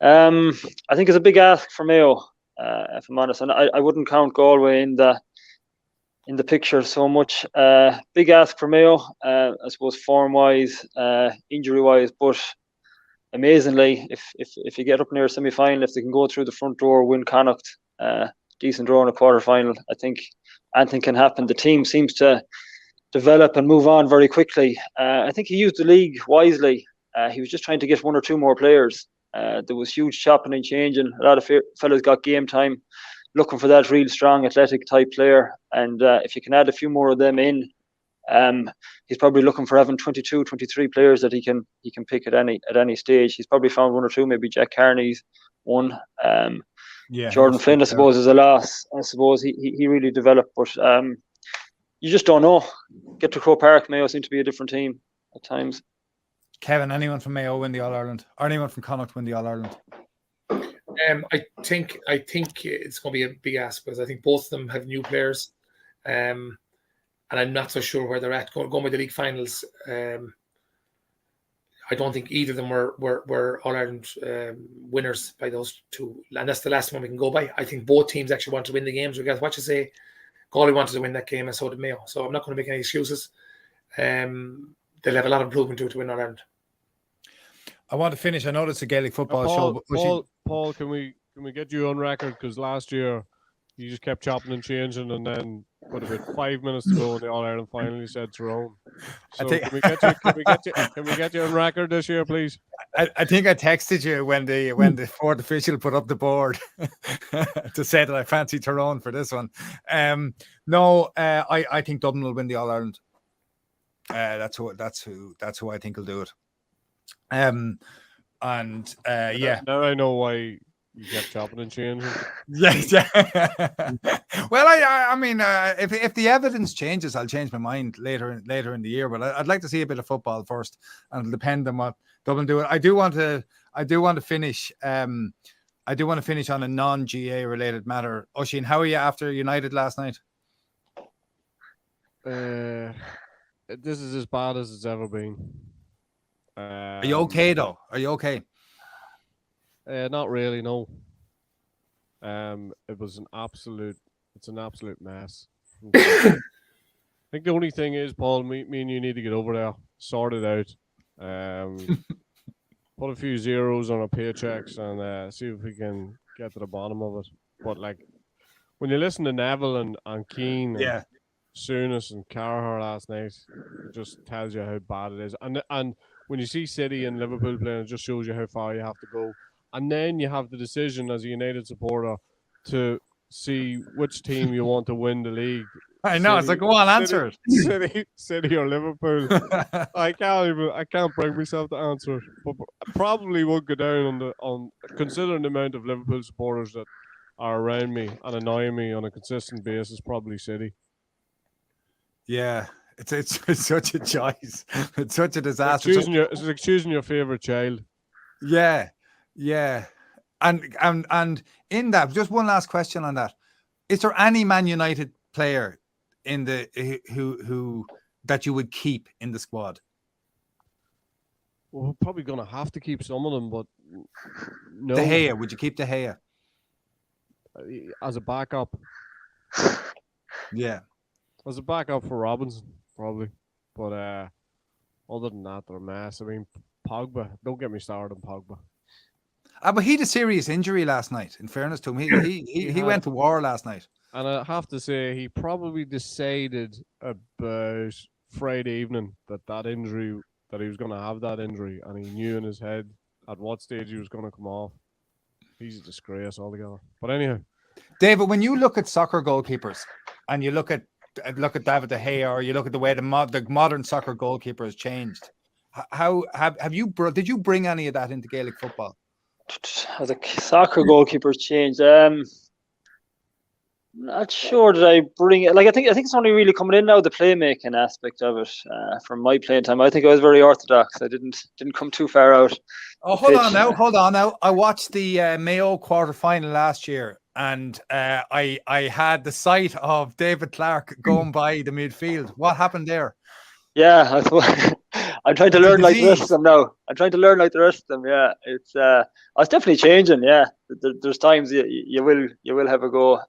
I think it's a big ask for Mayo, if I'm honest, and I wouldn't count Galway in the picture so much. Big ask for Mayo, I suppose, form-wise, injury-wise, but amazingly, if you get up near a semi-final, if they can go through the front door, win Connacht, decent draw in a quarter-final, I think anything can happen. The team seems to develop and move on very quickly. I think he used the league wisely. He was just trying to get one or two more players. There was huge chopping and changing. A lot of fellas got game time, looking for that real strong athletic type player. And if you can add a few more of them in, he's probably looking for having 22, 23 players that he can pick at any stage. He's probably found one or two, maybe Jack Carney's one. Jordan Flynn, I suppose, is a loss. I suppose he really developed, but you just don't know. Get to Croke Park, Mayo seem to be a different team at times. Kevin, anyone from Mayo win the All-Ireland? Or anyone from Connacht win the All-Ireland? I think it's going to be a big ask, because I think both of them have new players, and I'm not so sure where they're at. Going by the league finals, I don't think either of them were All-Ireland winners by those two, and that's the last one we can go by. I think both teams actually want to win the games. Regardless what you say, Galway wanted to win that game, and so did Mayo. So I'm not going to make any excuses. They'll have a lot of improvement to win Ireland. I want to finish. I know it's a Gaelic football show. But Paul, can we get you on record? Because last year you just kept chopping and changing, and then about 5 minutes to go in the All Ireland final, you said Tyrone. So can we get you on record this year, please? I think I texted you when the fourth official put up the board to say that I fancy Tyrone for this one. I think Dublin will win the All Ireland. That's who I think will do it. Now I know why you kept chopping and changing. Yeah. Well, I mean, if the evidence changes, I'll change my mind later in the year. But I'd like to see a bit of football first, and it'll depend on what Dublin do. I do want to finish. I do want to finish on a non-GA related matter. Oisín, how are you after United last night? This is as bad as it's ever been. Are you okay though? Are you okay? Not really, no. It was an absolute mess. I think the only thing is, Paul, me and you need to get over there, sort it out, put a few zeros on our paychecks, and see if we can get to the bottom of it. But like, when you listen to Neville and Keane, and Souness and Carragher last night, it just tells you how bad it is. And when you see City and Liverpool playing, it just shows you how far you have to go. And then you have the decision as a United supporter to see which team you want to win the league. I know, it's like, go on, answer it. City or Liverpool. I can't bring myself to answer it. But I probably would go down on considering the amount of Liverpool supporters that are around me and annoying me on a consistent basis, probably City. Yeah, it's such a choice. It's such a disaster. It's like choosing your favorite child. Yeah, yeah. And in that, just one last question on that. Is there any Man United player in the who that you would keep in the squad? Well, we're probably going to have to keep some of them, but no. De Gea, would you keep De Gea? As a backup. Yeah. As a backup for Robinson, probably. But other than that, they're a mess. I mean, Pogba, don't get me started on Pogba. But he had a serious injury last night, in fairness to him. He went to war last night. And I have to say, he probably decided about Friday evening that injury, that he was going to have that injury, and he knew in his head at what stage he was going to come off. He's a disgrace altogether. But anyhow. David, when you look at soccer goalkeepers and you look at David De Gea, or you look at the way the modern soccer goalkeeper has changed, did you bring any of that into Gaelic football? How the soccer goalkeepers changed. Not sure that I bring it. Like I think it's only really coming in now, the playmaking aspect of it. From my playing time, I think I was very orthodox. I didn't come too far out. Oh, hold on now. I watched the Mayo quarter-final last year, and I had the sight of David Clarke going by the midfield. What happened there? Yeah, I'm trying to learn like the rest of them now. Yeah, it's I was definitely changing. Yeah, there's times you will have a go.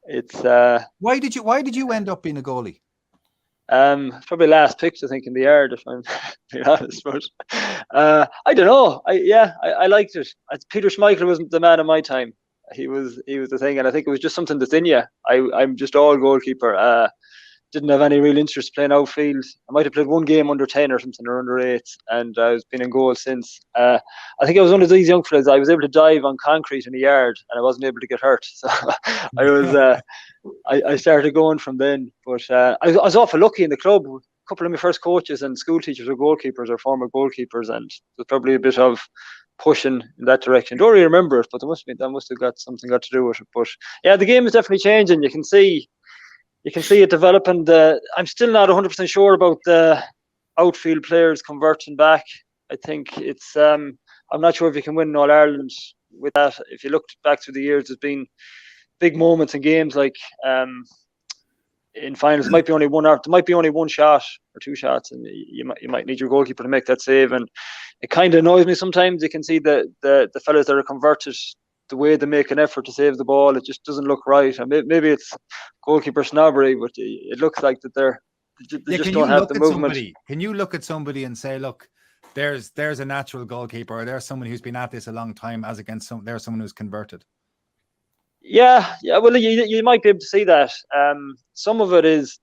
It's why did you end up being a goalie? Probably last picked, I think, in the yard, if I'm being honest. But I don't know. I liked it. Peter Schmeichel was the man of my time. He was the thing, and I think it was just something that's in you. I'm just all goalkeeper. Didn't have any real interest playing outfield. I might have played one game under 10 or something, or under 8, and I've been in goal since. I think I was one of these young fellas. I was able to dive on concrete in the yard, and I wasn't able to get hurt. So I started going from then. But I was awful lucky in the club. A couple of my first coaches and school teachers were goalkeepers or former goalkeepers, and there's probably a bit of pushing in that direction. Don't really remember it, but that must have got something to do with it. But yeah, the game is definitely changing. You can see it developing. I'm still not 100% sure about the outfield players converting back. I think it's I'm not sure if you can win All Ireland with that. If you looked back through the years, there's been big moments in games like in finals. There might be only one shot or two shots, and you might need your goalkeeper to make that save. And it kind of annoys me sometimes. You can see the fellas that are converted, the way they make an effort to save the ball, it just doesn't look right. And maybe it's goalkeeper snobbery, but it looks like that they just don't have the movement. Can you look at somebody and say, look, there's a natural goalkeeper, or there's someone who's been at this a long time, as against there's someone who's converted? Yeah. Well, you might be able to see that. Some of it is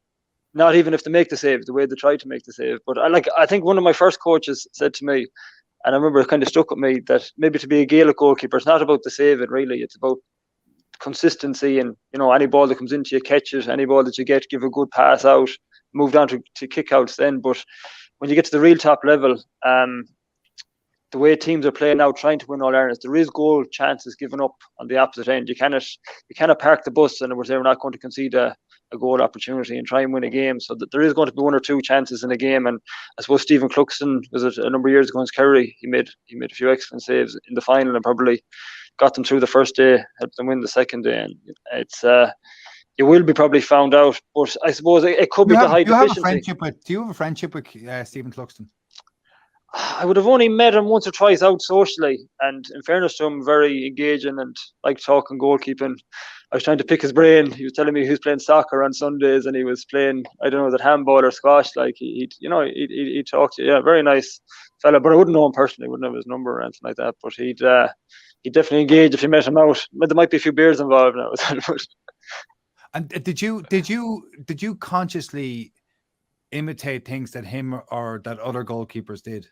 not even if they make the save, the way they try to make the save. But I think one of my first coaches said to me, and I remember it kind of stuck with me, that maybe to be a Gaelic goalkeeper, it's not about the saving really. It's about consistency, and any ball that comes into you, catch it. Any ball that you get, give a good pass out. Move down to kick-outs then. But when you get to the real top level, the way teams are playing now, trying to win All Ireland, there is goal chances given up on the opposite end. You cannot park the bus and we're not going to concede a goal opportunity and try and win a game. So that there is going to be one or two chances in a game. And I suppose Stephen Cluxton was it a number of years ago against Kerry. He made a few excellent saves in the final and probably got them through the first day, helped them win the second day. And it's you will be probably found out, but I suppose it could be the high deficiency. Do you have a friendship with Stephen Cluxton? I would have only met him once or twice out socially, and in fairness to him, very engaging and like talking goalkeeping. I was trying to pick his brain. He was telling me he was playing soccer on Sundays and he was playing, I don't know, that handball or squash. Like he'd talk to you. Yeah, very nice fella, but I wouldn't know him personally. Wouldn't have his number or anything like that. But he'd definitely engage if you met him out. But there might be a few beers involved now. And did you consciously imitate things that him or that other goalkeepers did?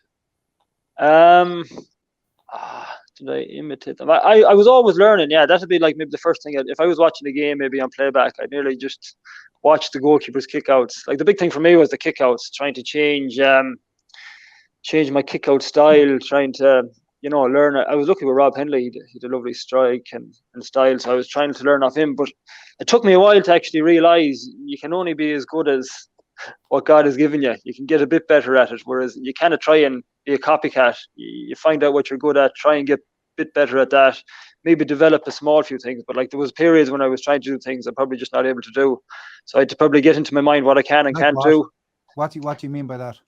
Did I imitate them? I was always learning. Yeah, that'd be like maybe the first thing. If I was watching a game, maybe on playback, I'd nearly just watch the goalkeepers' kickouts. Like the big thing for me was the kickouts, trying to change my kickout style, trying to learn. I was lucky with Rob Henley. He had a lovely strike and style, so I was trying to learn off him. But it took me a while to actually realise you can only be as good as what God has given you. You can get a bit better at it, whereas you kind of try and be a copycat. You find out what you're good at, try and get a bit better at that, maybe develop a small few things. But like there was periods when I was trying to do things I'm probably just not able to do. So I had to probably get into my mind what I can and can't do. What do you mean by that?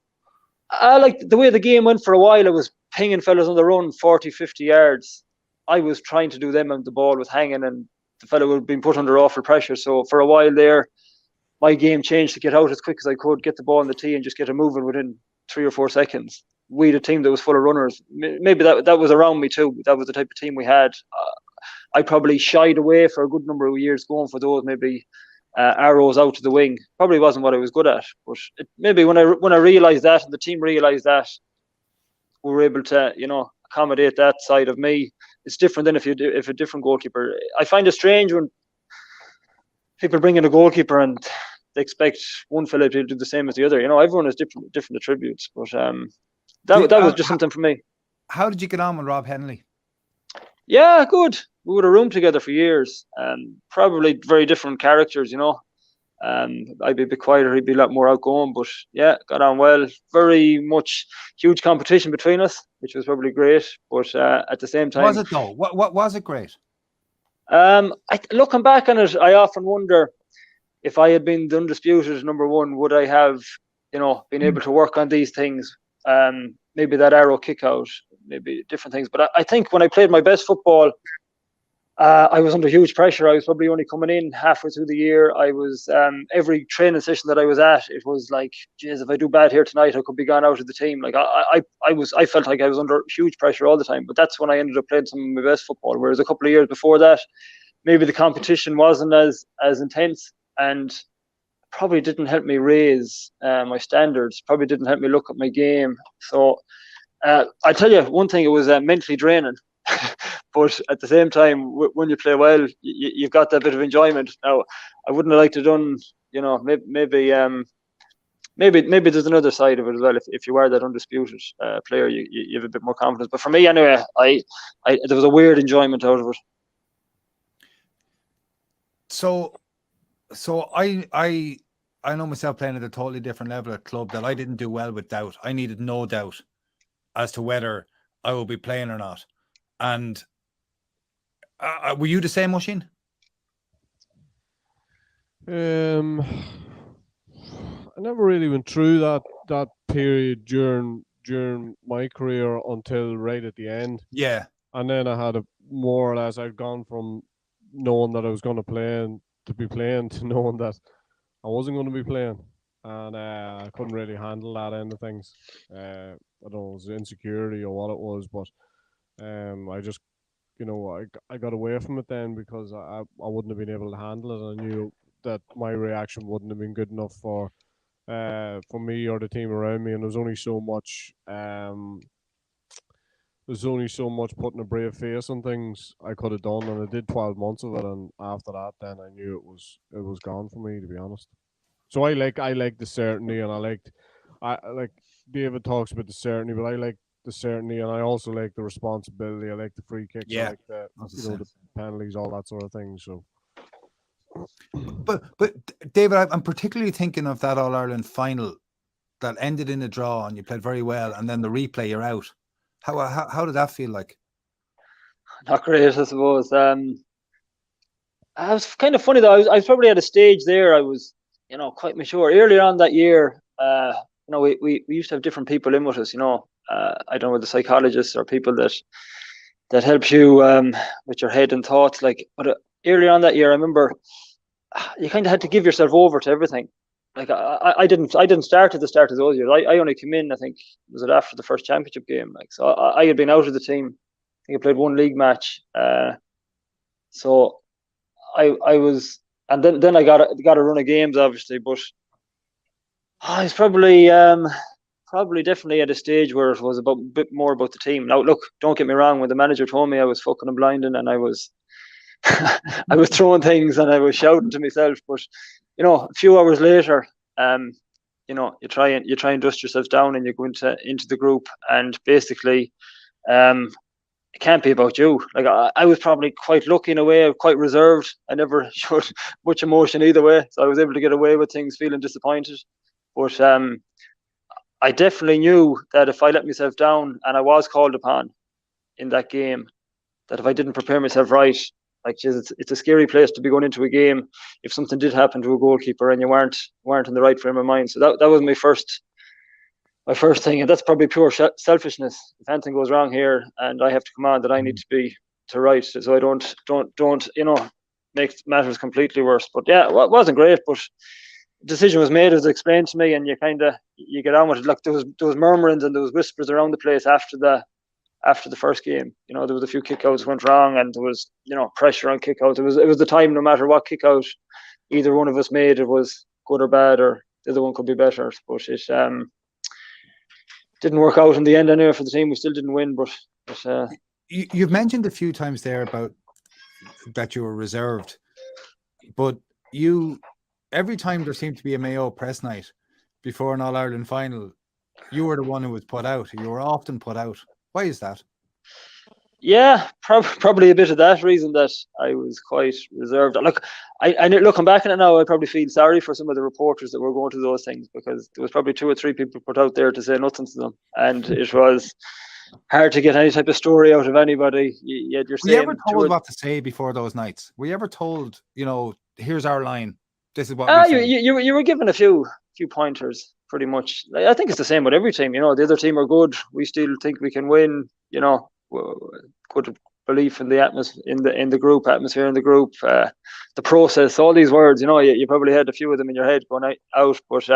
Like the way the game went for a while, I was pinging fellas on the run 40, 50 yards. I was trying to do them and the ball was hanging and the fellow was being put under awful pressure. So for a while there, my game changed to get out as quick as I could, get the ball in the tee and just get it moving within 3 or 4 seconds. We had a team that was full of runners. Maybe that was around me too. That was the type of team we had. I probably shied away for a good number of years going for those maybe arrows out to the wing. Probably wasn't what I was good at. But maybe when I realised that and the team realised that, we were able to, accommodate that side of me. It's different than if a different goalkeeper. I find it strange when people bring in a goalkeeper and they expect one fella to do the same as the other. Everyone has different attributes. But that was just something for me. How did you get on with Rob Henley? Yeah, good. We would have roomed together for years. Probably very different characters, I'd be a bit quieter, he'd be a lot more outgoing, but yeah, got on well. Very much huge competition between us, which was probably great. But at the same time, was it though? What was it great? Looking back on it, I often wonder if I had been the undisputed number one, would I have, been able to work on these things? Maybe that arrow kick out, maybe different things. But I think when I played my best football, I was under huge pressure. I was probably only coming in halfway through the year. I was every training session that I was at, it was like, geez, if I do bad here tonight, I could be gone out of the team. Like I felt like I was under huge pressure all the time. But that's when I ended up playing some of my best football. Whereas a couple of years before that, maybe the competition wasn't as intense and probably didn't help me raise my standards. Probably didn't help me look at my game. So I tell you one thing, it was mentally draining. But at the same time, when you play well, you've got that bit of enjoyment. Now, I wouldn't have liked to done, maybe there's another side of it as well. If you are that undisputed player, you have a bit more confidence. But for me, anyway, there was a weird enjoyment out of it. So I know myself playing at a totally different level at club that I didn't do well with doubt. I needed no doubt as to whether I will be playing or not. And were you the same, Oísín? I never really went through that period during my career until right at the end. Yeah. And then I had more or less, I'd gone from knowing that I was going to play and to be playing to knowing that I wasn't going to be playing. And I couldn't really handle that end of things. I don't know, it was insecurity or what it was, but I just, I got away from it then because I wouldn't have been able to handle it. I knew that my reaction wouldn't have been good enough for me or the team around me, and there's only so much putting a brave face on things I could have done, and I did 12 months of it, and after that, then I knew it was gone for me, to be honest. So I like the certainty, and I like David talks about the certainty, but I like the certainty, and I also like the responsibility. I like the free kicks, I like the penalties, all that sort of thing. So, but David, I'm particularly thinking of that All-Ireland final that ended in a draw, and you played very well, and then the replay, you're out. How did that feel like? Not great, I suppose. I was kind of funny though. I was probably at a stage there. I was, quite mature. Earlier on that year, we used to have different people in with us. I don't know, the psychologists or people that help you with your head and thoughts. But earlier on that year, I remember you kind of had to give yourself over to everything. Like I didn't start at the start of those years. I only came in, I think, was it after the first championship game? So I had been out of the team. I think I played one league match. So I was, and then I got a run of games, obviously. But I was probably definitely at a stage where it was a bit more about the team. Now, look, don't get me wrong. When the manager told me I was fucking and blinding, and I was I was throwing things and I was shouting to myself, but a few hours later, you try and dust yourself down, and you go into the group, and basically, it can't be about you. Like I was probably quite lucky in a way, quite reserved. I never showed much emotion either way, so I was able to get away with things, feeling disappointed. But I definitely knew that if I let myself down and I was called upon in that game, that if I didn't prepare myself right, like it's a scary place to be going into a game if something did happen to a goalkeeper and you weren't in the right frame of mind. So that was my first thing, and that's probably pure selfishness. If anything goes wrong here and I have to come on, that I need to be to right, so I don't make matters completely worse. But yeah, it wasn't great, but the decision was made as explained to me, and you get on with it. Like there was murmurings and there was whispers around the place after the first game. There was a few kickouts went wrong, and there was pressure on kickouts. It was the time, no matter what kickout either one of us made, it was good or bad, or the other one could be better. But it didn't work out in the end anyway for the team. We still didn't win, but you've mentioned a few times there about that you were reserved, but every time there seemed to be a Mayo press night before an All-Ireland final, you were the one who was put out. You were often put out. Why is that? Yeah, probably a bit of that reason that I was quite reserved. Look, I looking back at it now, I probably feel sorry for some of the reporters that were going to those things, because there was probably 2 or 3 people put out there to say nothing to them, and it was hard to get any type of story out of anybody. Were you ever told what to say before those nights? Were you ever told, here's our line, this is what we say? You were given a few pointers, pretty much. I think it's the same with every team. The other team are good. We still think we can win. Good belief in the atmosphere, in the group, atmosphere in the group, the process, all these words. You probably had a few of them in your head going out. But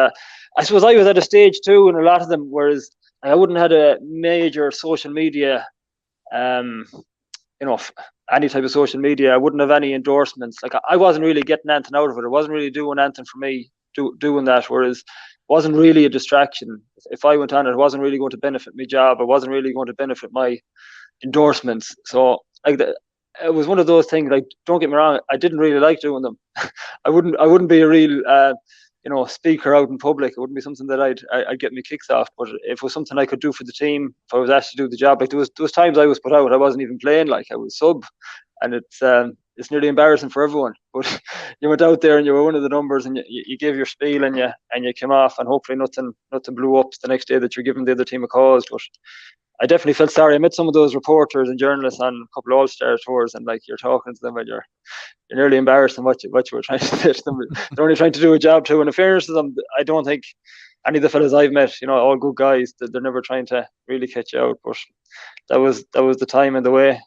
I suppose I was at a stage too, and a lot of them, whereas I wouldn't have had a major social media, any type of social media. I wouldn't have any endorsements. Like I wasn't really getting anything out of it. It wasn't really doing anything for me doing that. Whereas it wasn't really a distraction. If I went on, it wasn't really going to benefit my job. It wasn't really going to benefit my endorsements. So it was one of those things. Like, don't get me wrong, I didn't really like doing them. I wouldn't be a real speaker out in public. It wouldn't be something that I'd get me kicks off. But if it was something I could do for the team, if I was asked to do the job, like there was times I was put out, I wasn't even playing, like I was sub, and it's nearly embarrassing for everyone. But you went out there and you were one of the numbers, and you gave your spiel, and you came off, and hopefully nothing blew up the next day that you're giving the other team a cause. But I definitely felt sorry. I met some of those reporters and journalists on a couple of All-Star tours, and like you're talking to them and you're nearly embarrassed in what you were trying to say to them. They're only trying to do a job too. And in fairness to them, I don't think any of the fellas I've met, all good guys, they're never trying to really catch you out. But that was the time and the way.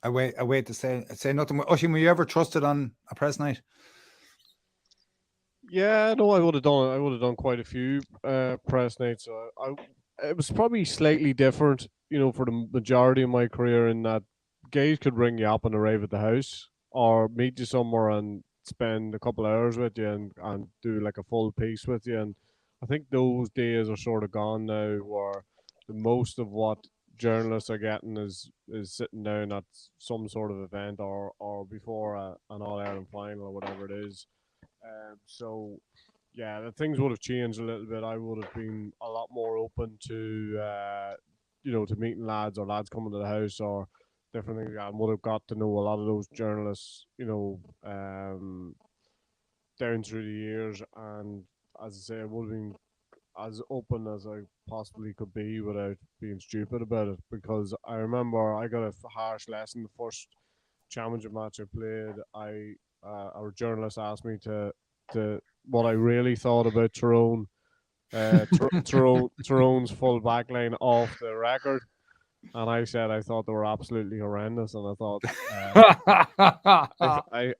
I wait to say nothing. Oisín, were you ever trusted on a press night? Yeah, no, I would have done quite a few press nights. It was probably slightly different, for the majority of my career, in that guys could ring you up and arrive at the house, or meet you somewhere and spend a couple of hours with you and do like a full piece with you. And I think those days are sort of gone now, where the most of what journalists are getting is sitting down at some sort of event or before an All-Ireland final or whatever it is. So yeah, the things would have changed a little bit. I would have been a lot more open to to meeting lads, or lads coming to the house, or different things. I would have got to know a lot of those journalists, down through the years. And as I say, I would have been as open as I possibly could be without being stupid about it. Because I remember I got a harsh lesson the first championship match I played. Our journalist asked me to what I really thought about Tyrone's full back line off the record, and I said I thought they were absolutely horrendous, and I thought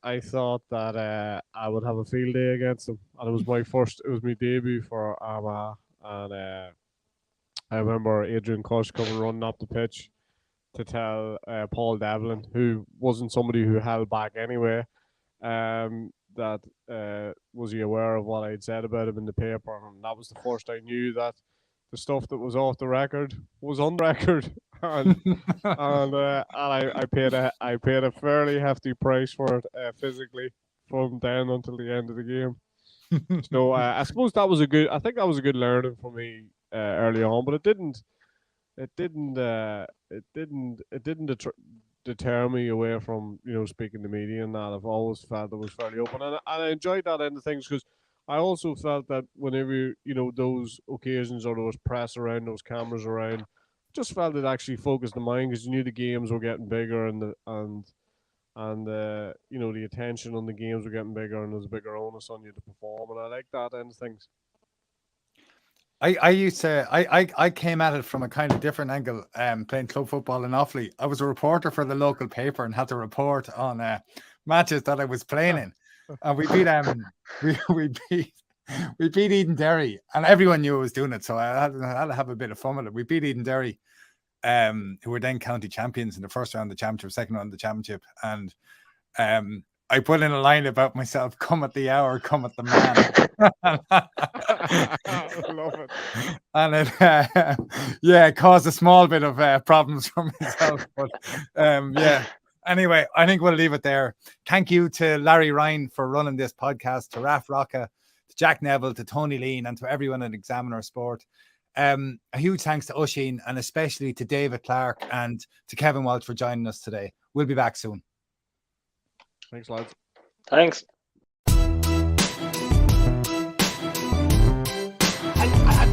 I thought that I would have a field day against them, and it was my debut for Armagh, and I remember Adrian Cush coming running up the pitch to tell Paul Devlin, who wasn't somebody who held back anyway, that was he aware of what I'd said about him in the paper, and that was the first I knew that the stuff that was off the record was on record, and I paid a fairly hefty price for it physically from then until the end of the game. So I suppose that was a good learning for me early on, but it didn't deter me away from speaking to media and that. I've always felt it was fairly open, and I enjoyed that end of things because I also felt that whenever those occasions or there was press around, those cameras around, just felt it actually focused the mind because you knew the games were getting bigger and the attention on the games were getting bigger and there's a bigger onus on you to perform, and I like that end of things. I came at it from a kind of different angle, playing club football in Offaly. I was a reporter for the local paper and had to report on matches that I was playing in, and we beat we beat Edenderry, and everyone knew I was doing it, so I had to have a bit of fun with it. We beat Edenderry, who were then county champions in the first round of the championship, second round of the championship, and I put in a line about myself: "Come at the hour, come at the man." I love it. And it caused a small bit of problems for myself, but anyway, I think we'll leave it there. Thank you to Larry Ryan for running this podcast, to Raf Rocca, to Jack Neville, to Tony Leen, and to everyone at Examiner Sport. A huge thanks to Oísín, and especially to David Clarke and to Kevin Walsh for joining us today. We'll be back soon. Thanks, lads. Thanks. A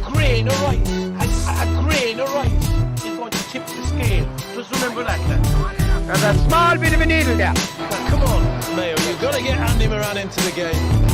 grain of rice. A grain of rice is going to tip the scale. Just remember that, lad. There's a small bit of a needle there. Come on, Mayo. You've got to get Andy Moran into the game.